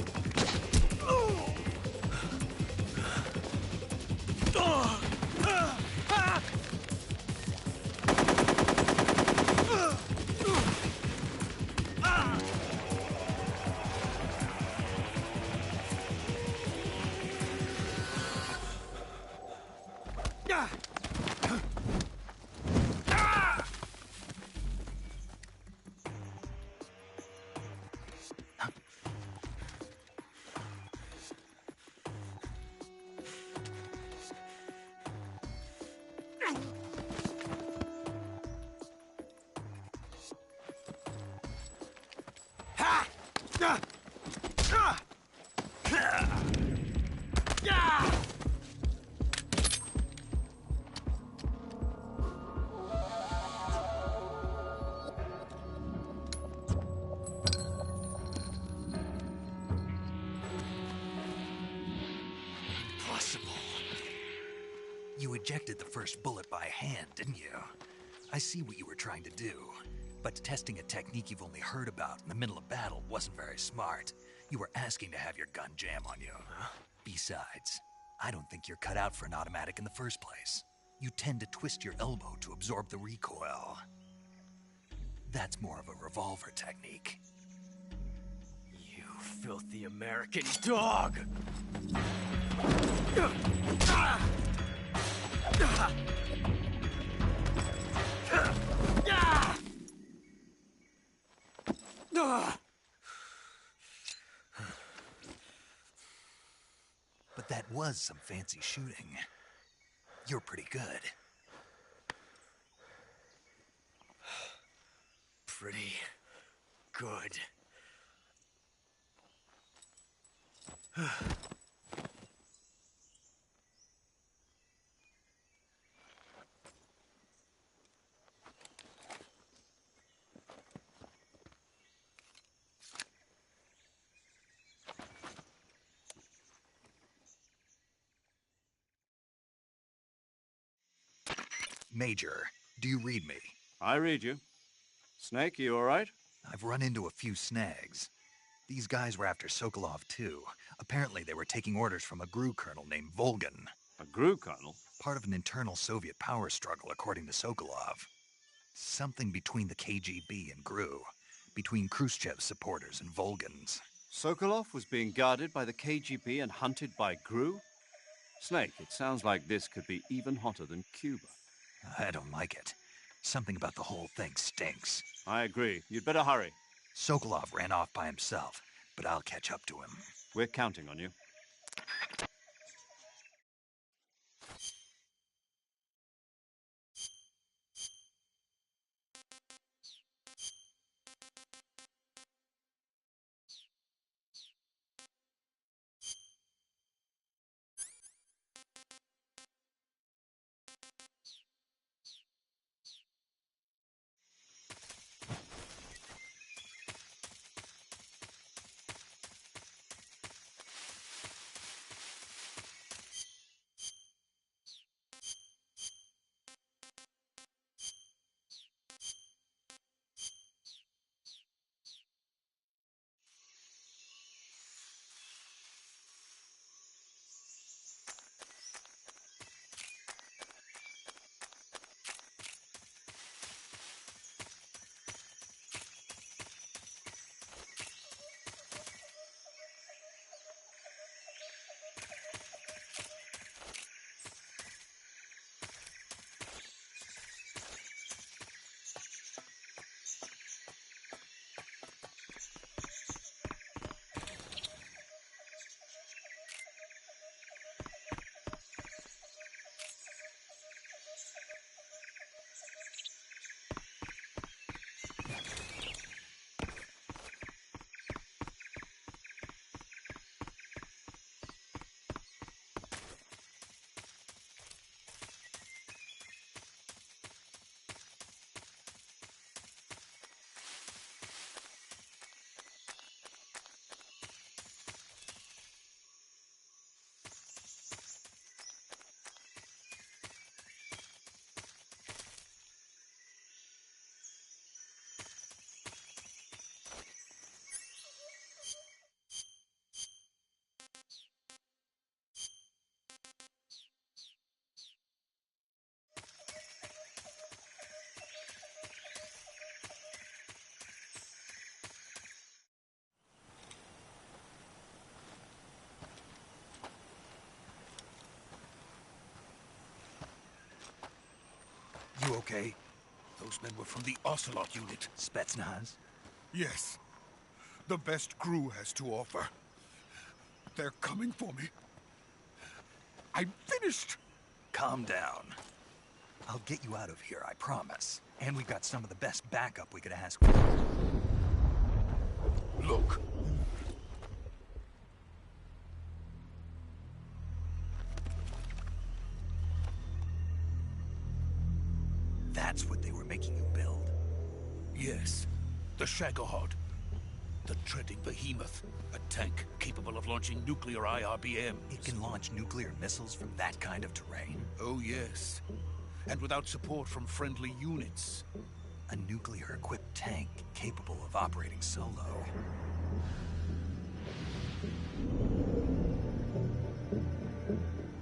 Impossible. You ejected the first bullet by hand, didn't you? I see what you were trying to do. But testing a technique you've only heard about in the middle of battle wasn't very smart. You were asking to have your gun jam on you. Huh? Besides, I don't think you're cut out for an automatic in the first place. You tend to twist your elbow to absorb the recoil. That's more of a revolver technique. You filthy American dog! But that was some fancy shooting. You're pretty good. Pretty good. Major, do you read me? I read you. Snake, you all right? I've run into a few snags. These guys were after Sokolov, too. Apparently they were taking orders from a GRU colonel named Volgan. A GRU colonel? Part of an internal Soviet power struggle, according to Sokolov. Something between the KGB and GRU. Between Khrushchev's supporters and Volgan's. Sokolov was being guarded by the KGB and hunted by GRU? Snake, it sounds like this could be even hotter than Cuba. I don't like it. Something about the whole thing stinks. I agree. You'd better hurry. Sokolov ran off by himself, but I'll catch up to him. We're counting on you. You okay? Those men were from the Ocelot unit. Spetsnaz? Yes. The best GRU has to offer. They're coming for me. I'm finished! Calm down. I'll get you out of here, I promise. And we've got some of the best backup we could ask for. Look. That's what they were making you build? Yes. The Shagohod. The treading behemoth. A tank capable of launching nuclear IRBMs. It can launch nuclear missiles from that kind of terrain? Oh, yes. And without support from friendly units. A nuclear-equipped tank capable of operating solo.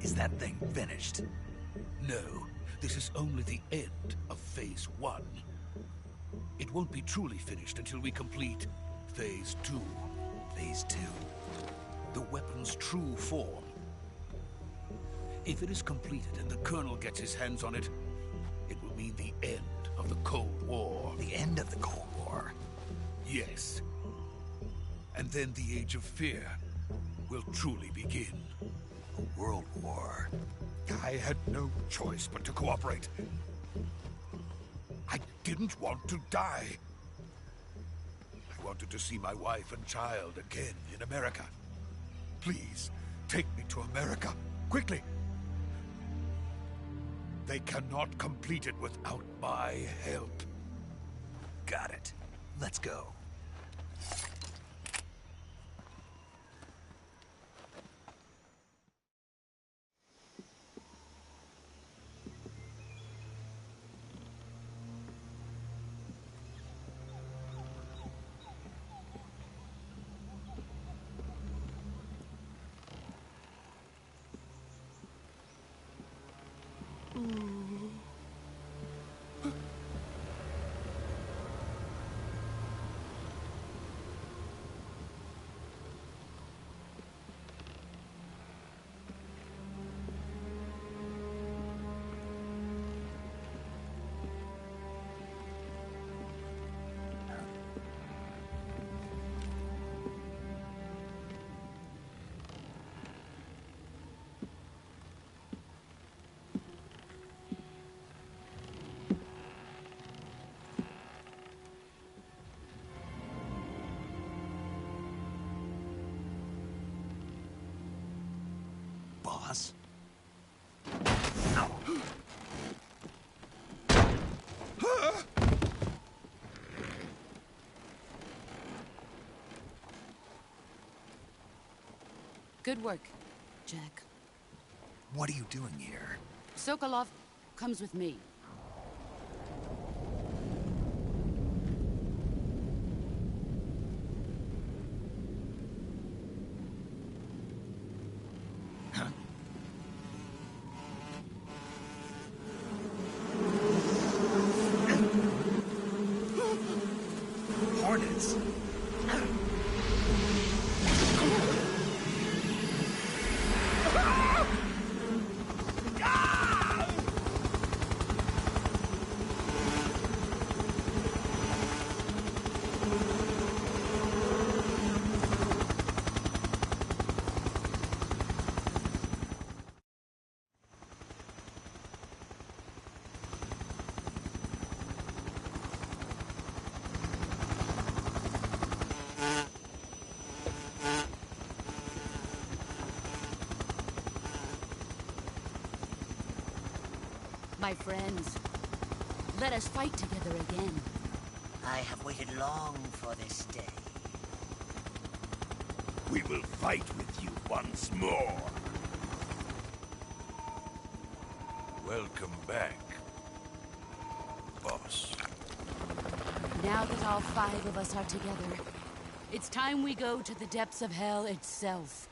Is that thing finished? No, this is only the end of Phase 1. It won't be truly finished until we complete Phase 2. Phase 2? The weapon's true form. If it is completed and the Colonel gets his hands on it, it will mean the end of the Cold War. The end of the Cold War? Yes. And then the Age of Fear will truly begin. A world war. I had no choice but to cooperate. I didn't want to die. I wanted to see my wife and child again in America. Please, take me to America, quickly. They cannot complete it without my help. Got it. Let's go. Boss? Good work, Jack. What are you doing here? Sokolov comes with me. Hornets? My friends, let us fight together again. I have waited long for this day. We will fight with you once more. Welcome back, boss. Now that all 5 of us are together, it's time we go to the depths of hell itself.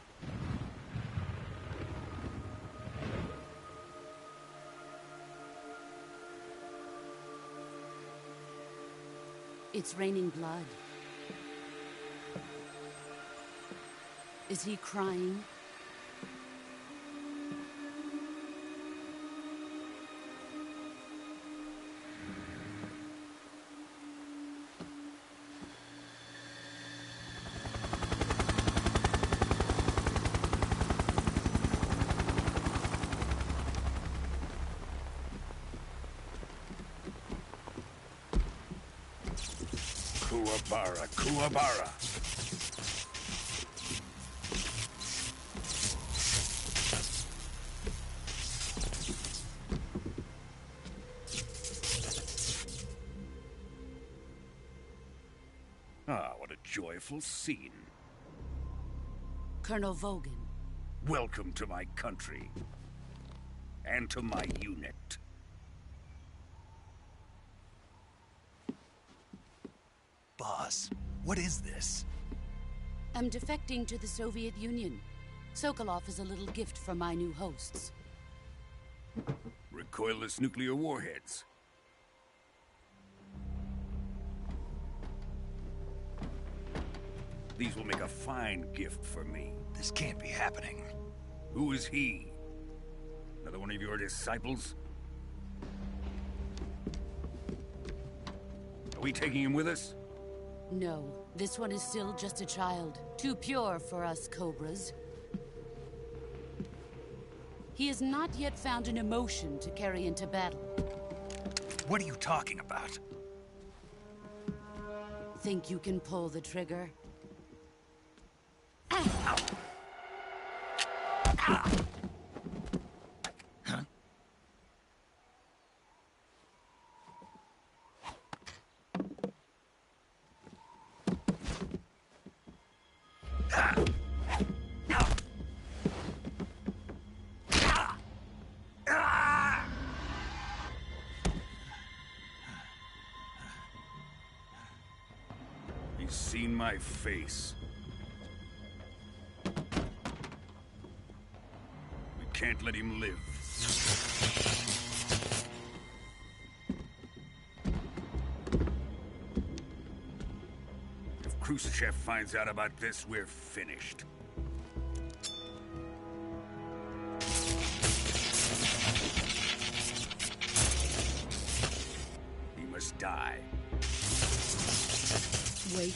It's raining blood. Is he crying? Kuwabara, Kuwabara. Ah, what a joyful scene. Colonel Vogan. Welcome to my country. And to my unit. Boss, what is this? I'm defecting to the Soviet Union. Sokolov is a little gift from my new hosts. Recoilless nuclear warheads. These will make a fine gift for me. This can't be happening. Who is he? Another one of your disciples? Are we taking him with us? No, this one is still just a child. Too pure for us Cobras. He has not yet found an emotion to carry into battle. What are you talking about? Think you can pull the trigger? He's seen my face. We can't let him live. If Khrushchev finds out about this, we're finished. He must die. Wait.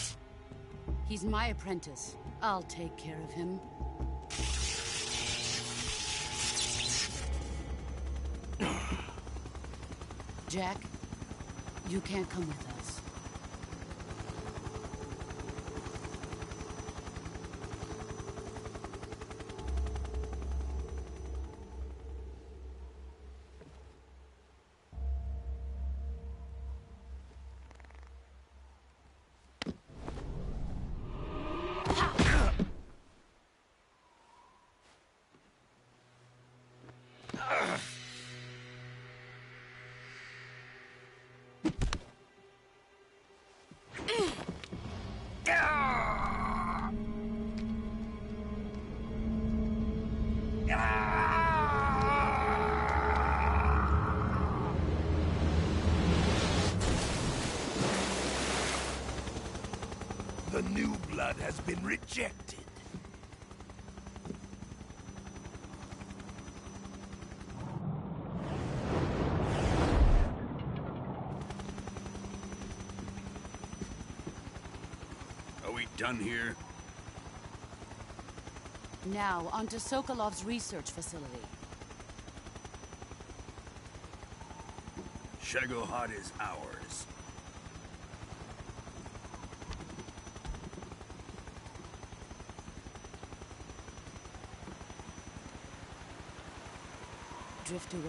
He's my apprentice. I'll take care of him. Jack, you can't come with us. The new blood has been rejected. Are we done here? Now, onto Sokolov's research facility. Shagohod is ours. Drift away.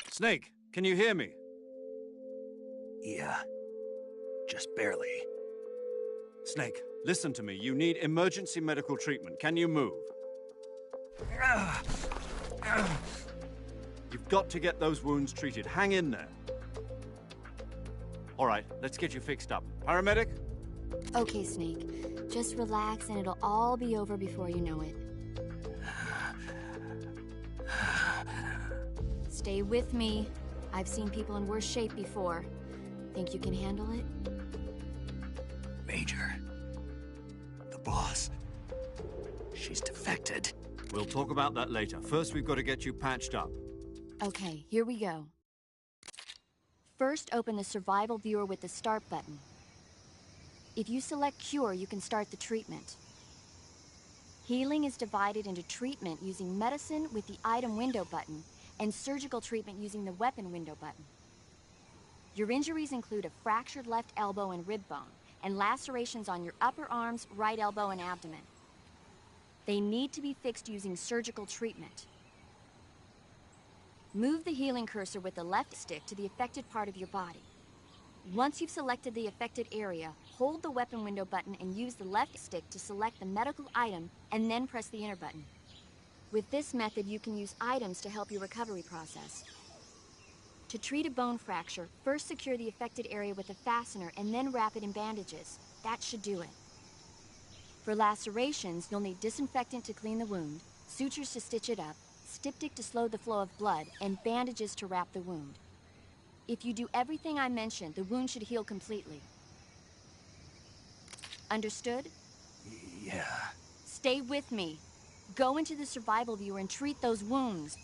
Snake, can you hear me? Yeah. Just barely. Snake, listen to me. You need emergency medical treatment. Can you move? You've got to get those wounds treated. Hang in there. All right, let's get you fixed up. Paramedic? Okay, Snake. Just relax and it'll all be over before you know it. Stay with me. I've seen people in worse shape before. Think you can handle it? Major. The boss. She's defected. We'll talk about that later. First, we've got to get you patched up. Okay, here we go. First, open the survival viewer with the start button. If you select Cure, you can start the treatment. Healing is divided into treatment using medicine with the item window button and surgical treatment using the weapon window button. Your injuries include a fractured left elbow and rib bone, and lacerations on your upper arms, right elbow, and abdomen. They need to be fixed using surgical treatment. Move the healing cursor with the left stick to the affected part of your body. Once you've selected the affected area, hold the weapon window button and use the left stick to select the medical item, and then press the enter button. With this method, you can use items to help your recovery process. To treat a bone fracture, first secure the affected area with a fastener and then wrap it in bandages. That should do it. For lacerations, you'll need disinfectant to clean the wound, sutures to stitch it up, styptic to slow the flow of blood, and bandages to wrap the wound. If you do everything I mentioned, the wound should heal completely. Understood? Yeah. Stay with me. Go into the survival viewer and treat those wounds.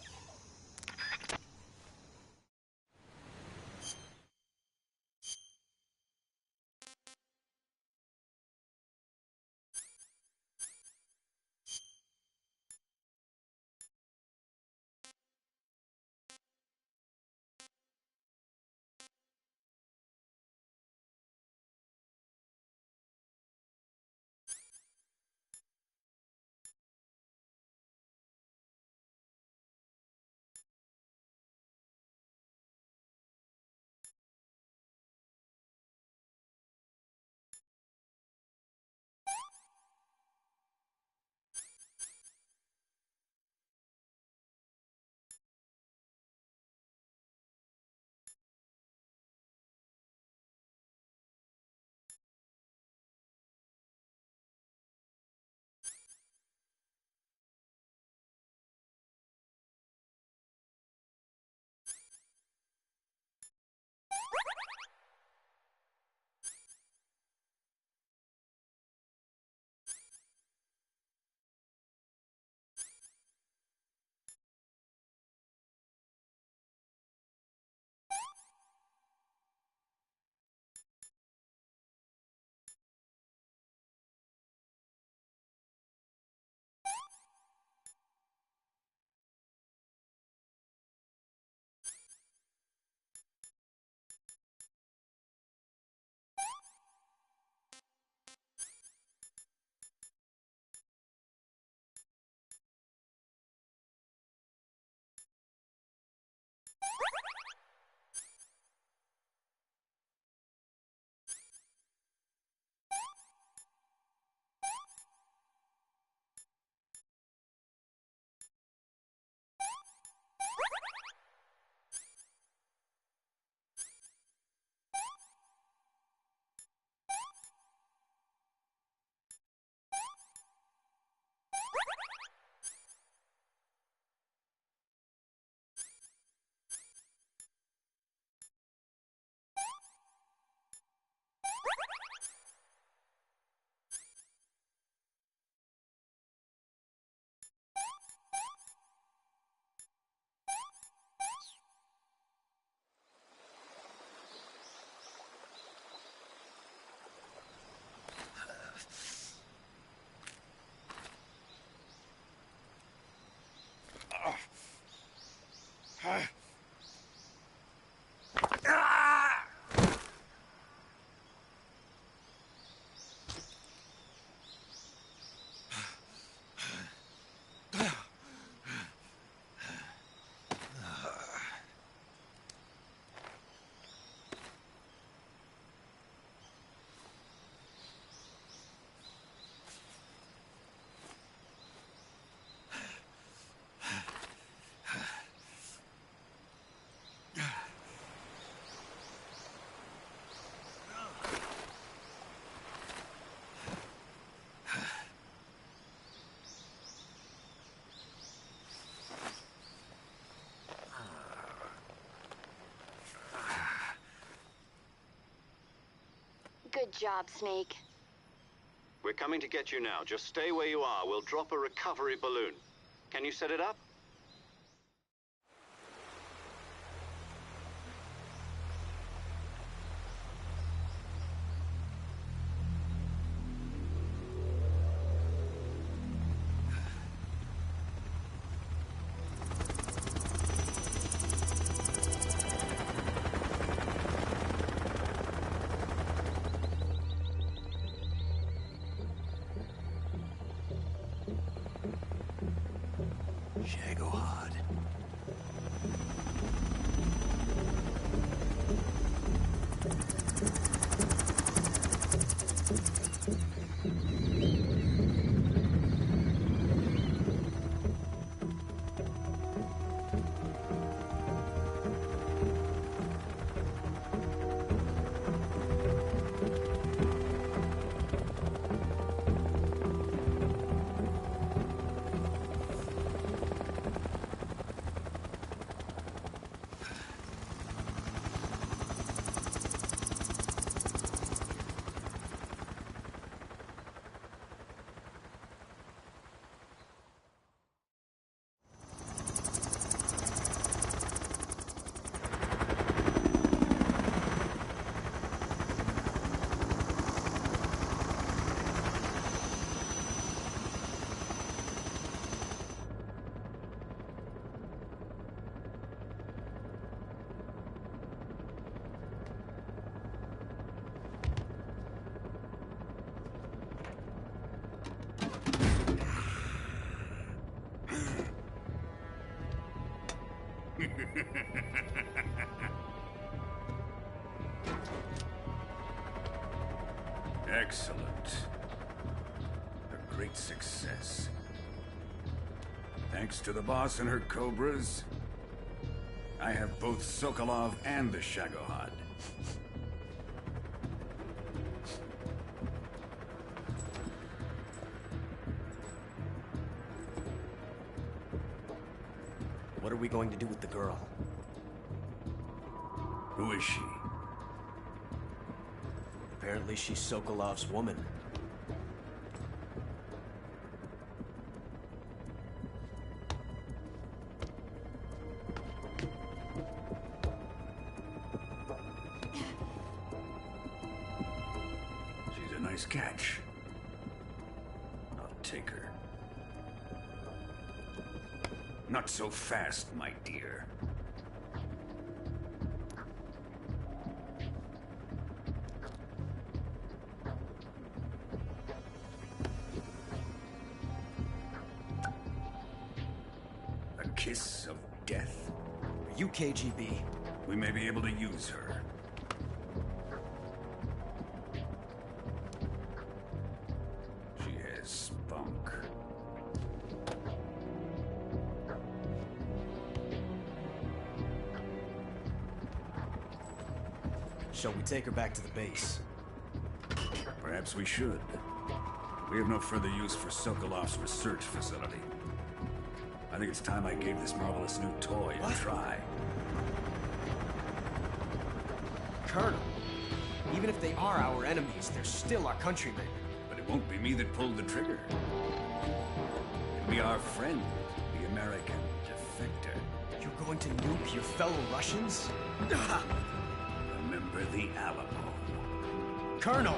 Good job, Snake. We're coming to get you now. Just stay where you are. We'll drop a recovery balloon. Can you set it up? Shagohod. Excellent. A great success. Thanks to the boss and her cobras, I have both Sokolov and the Shagohod. What are we going to do with the girl? Who is she? Apparently she's Sokolov's woman. She's a nice catch. I'll take her. Not so fast, my dear. A kiss of death? Are you KGB? We may be able to use her. She has spunk. Shall we take her back to the base? Perhaps we should. We have no further use for Sokolov's research facility. I think it's time I gave this marvelous new toy a try. Colonel, even if they are our enemies, they're still our countrymen. But it won't be me that pulled the trigger. It'll be our friend, the American defector. You're going to nuke your fellow Russians? Remember the Alamo. Colonel!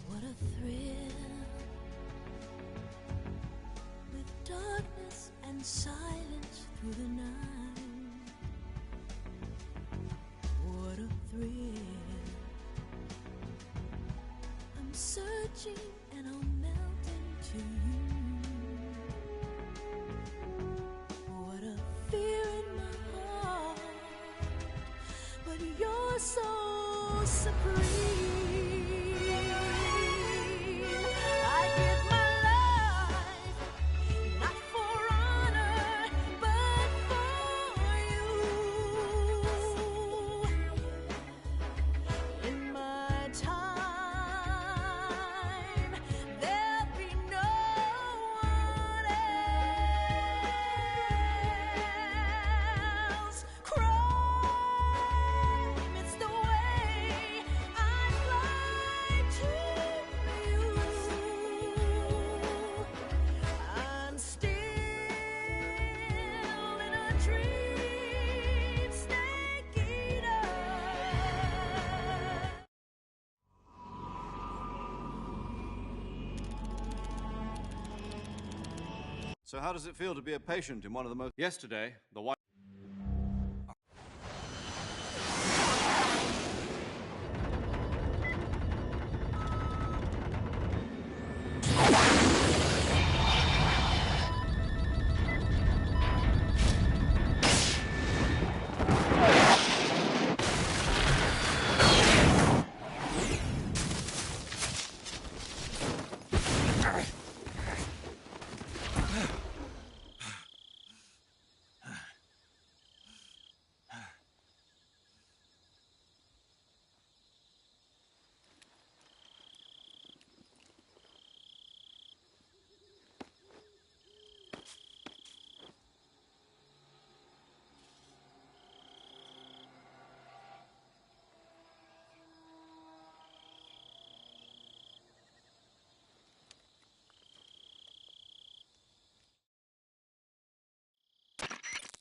What a thrill, with darkness and silence through the night. touching and I'll melt into you. What a fear in my heart, but you're so supreme. I give my life, not for honor, but for you. In my time, there'll be no one else. Crime, it's the way I fly to you. I'm still in a dream, snake eater. So how does it feel to be a patient in one of the most... Yesterday, the white...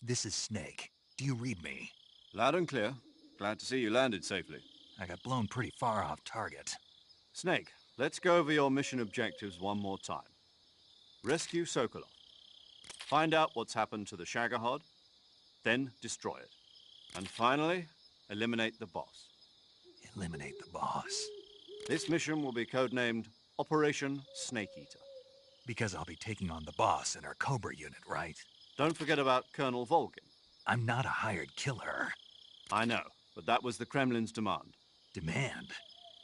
This is Snake. Do you read me? Loud and clear. Glad to see you landed safely. I got blown pretty far off target. Snake, let's go over your mission objectives one more time. Rescue Sokolov. Find out what's happened to the Shagohod, then destroy it. And finally, eliminate the boss. Eliminate the boss. This mission will be codenamed Operation Snake Eater. Because I'll be taking on the boss in our Cobra unit, right? Don't forget about Colonel Volgin. I'm not a hired killer. I know, but that was the Kremlin's demand. Demand?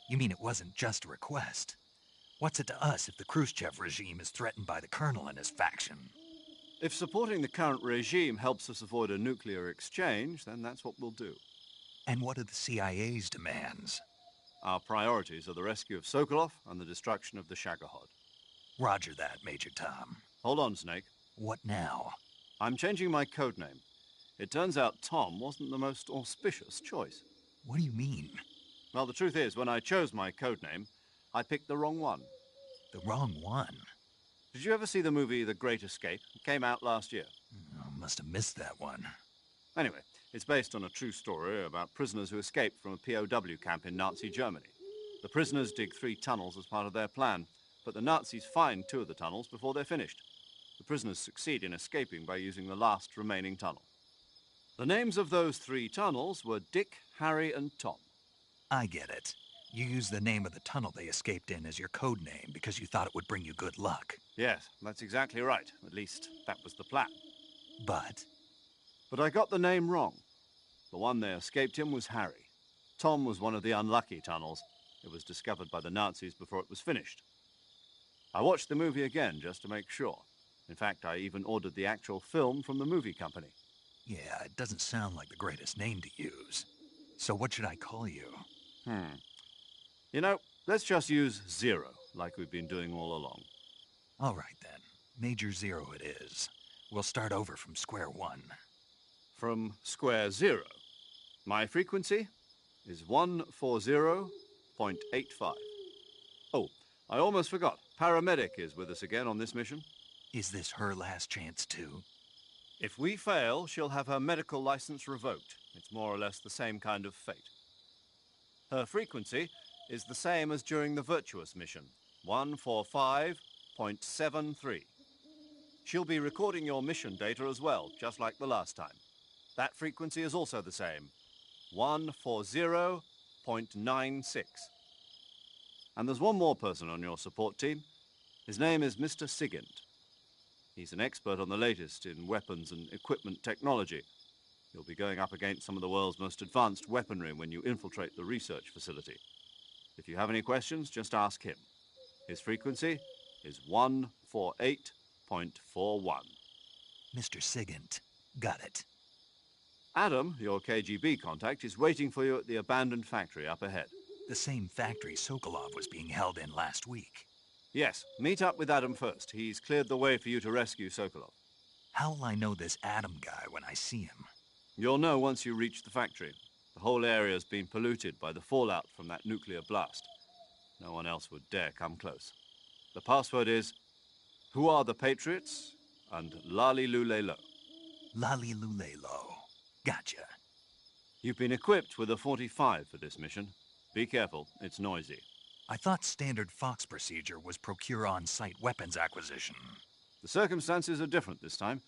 You mean it wasn't just a request? What's it to us if the Khrushchev regime is threatened by the Colonel and his faction? If supporting the current regime helps us avoid a nuclear exchange, then that's what we'll do. And what are the CIA's demands? Our priorities are the rescue of Sokolov and the destruction of the Shagohod. Roger that, Major Tom. Hold on, Snake. What now? I'm changing my codename. It turns out Tom wasn't the most auspicious choice. What do you mean? Well, the truth is, when I chose my codename, I picked the wrong one. The wrong one? Did you ever see the movie The Great Escape? It came out last year. I must have missed that one. Anyway, it's based on a true story about prisoners who escaped from a POW camp in Nazi Germany. The prisoners dig 3 tunnels as part of their plan, but the Nazis find 2 of the tunnels before they're finished. The prisoners succeed in escaping by using the last remaining tunnel. The names of those 3 tunnels were Dick, Harry, and Tom. I get it. You used the name of the tunnel they escaped in as your code name because you thought it would bring you good luck. Yes, that's exactly right. At least, that was the plan. But I got the name wrong. The one they escaped in was Harry. Tom was one of the unlucky tunnels. It was discovered by the Nazis before it was finished. I watched the movie again just to make sure. In fact, I even ordered the actual film from the movie company. yeah, it doesn't sound like the greatest name to use. So what should I call you? You know, let's just use Zero, like we've been doing all along. All right, then. Major Zero it is. We'll start over from square one. From square zero. My frequency is 140.85. Oh, I almost forgot. Paramedic is with us again on this mission. Is this her last chance, too? If we fail, she'll have her medical license revoked. It's more or less the same kind of fate. Her frequency is the same as during the Virtuous mission, 145.73. She'll be recording your mission data as well, just like the last time. That frequency is also the same, 140.96. And there's one more person on your support team. His name is Mr. Sigint. He's an expert on the latest in weapons and equipment technology. You'll be going up against some of the world's most advanced weaponry when you infiltrate the research facility. If you have any questions, just ask him. His frequency is 148.41. Mr. Sigint. Got it. Adam, your KGB contact, is waiting for you at the abandoned factory up ahead. The same factory Sokolov was being held in last week. Yes, meet up with Adam first. He's cleared the way for you to rescue Sokolov. How'll I know this Adam guy when I see him? You'll know once you reach the factory. The whole area's been polluted by the fallout from that nuclear blast. No one else would dare come close. The password is, "Who are the Patriots?" and Lali Lule Lo. Lali Lule Lo. Gotcha. You've been equipped with a 45 for this mission. Be careful, it's noisy. I thought standard Fox procedure was procure on-site weapons acquisition. The circumstances are different this time.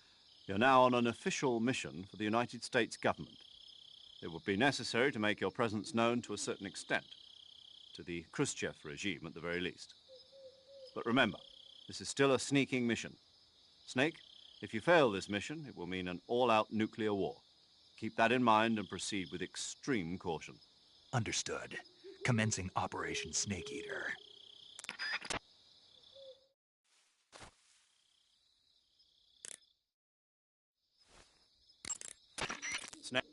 You're now on an official mission for the United States government. It would be necessary to make your presence known to a certain extent, to the Khrushchev regime at the very least. But remember, this is still a sneaking mission. Snake, if you fail this mission, it will mean an all-out nuclear war. Keep that in mind and proceed with extreme caution. Understood. Commencing Operation Snake Eater. Snake.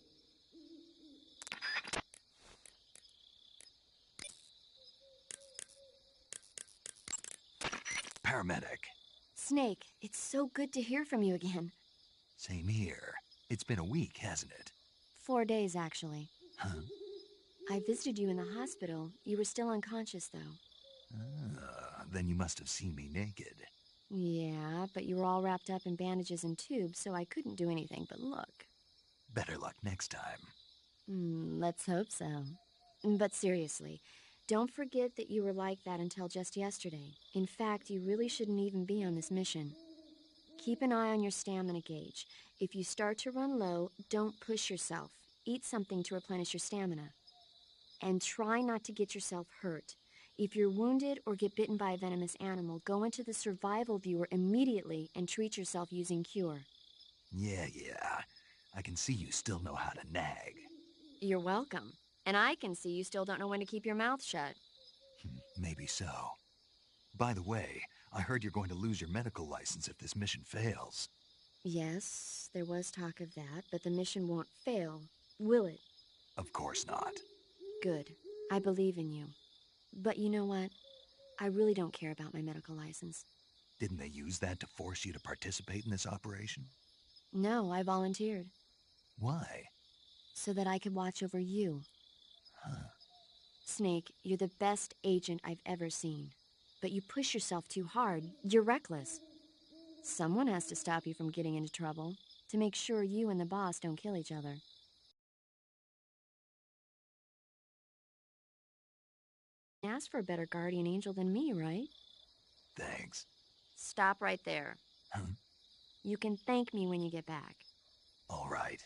Paramedic. Snake, it's so good to hear from you again. Same here. It's been a week, hasn't it? 4 days, actually. Huh? I visited you in the hospital. You were still unconscious, though. Then you must have seen me naked. Yeah, but you were all wrapped up in bandages and tubes, so I couldn't do anything but look. Better luck next time. Let's hope so. But seriously, don't forget that you were like that until just yesterday. In fact, you really shouldn't even be on this mission. Keep an eye on your stamina gauge. If you start to run low, don't push yourself. Eat something to replenish your stamina. And try not to get yourself hurt. If you're wounded or get bitten by a venomous animal, go into the survival viewer immediately and treat yourself using Cure. Yeah. I can see you still know how to nag. You're welcome. And I can see you still don't know when to keep your mouth shut. Maybe so. By the way, I heard you're going to lose your medical license if this mission fails. Yes, there was talk of that, but the mission won't fail, will it? Of course not. Good. I believe in you. But you know what? I really don't care about my medical license. Didn't they use that to force you to participate in this operation? No, I volunteered. Why? So that I could watch over you. Huh. Snake, you're the best agent I've ever seen. But you push yourself too hard. You're reckless. Someone has to stop you from getting into trouble, to make sure you and the boss don't kill each other. Ask for a better guardian angel than me, right? Thanks. Stop right there. Huh? You can thank me when you get back. All right.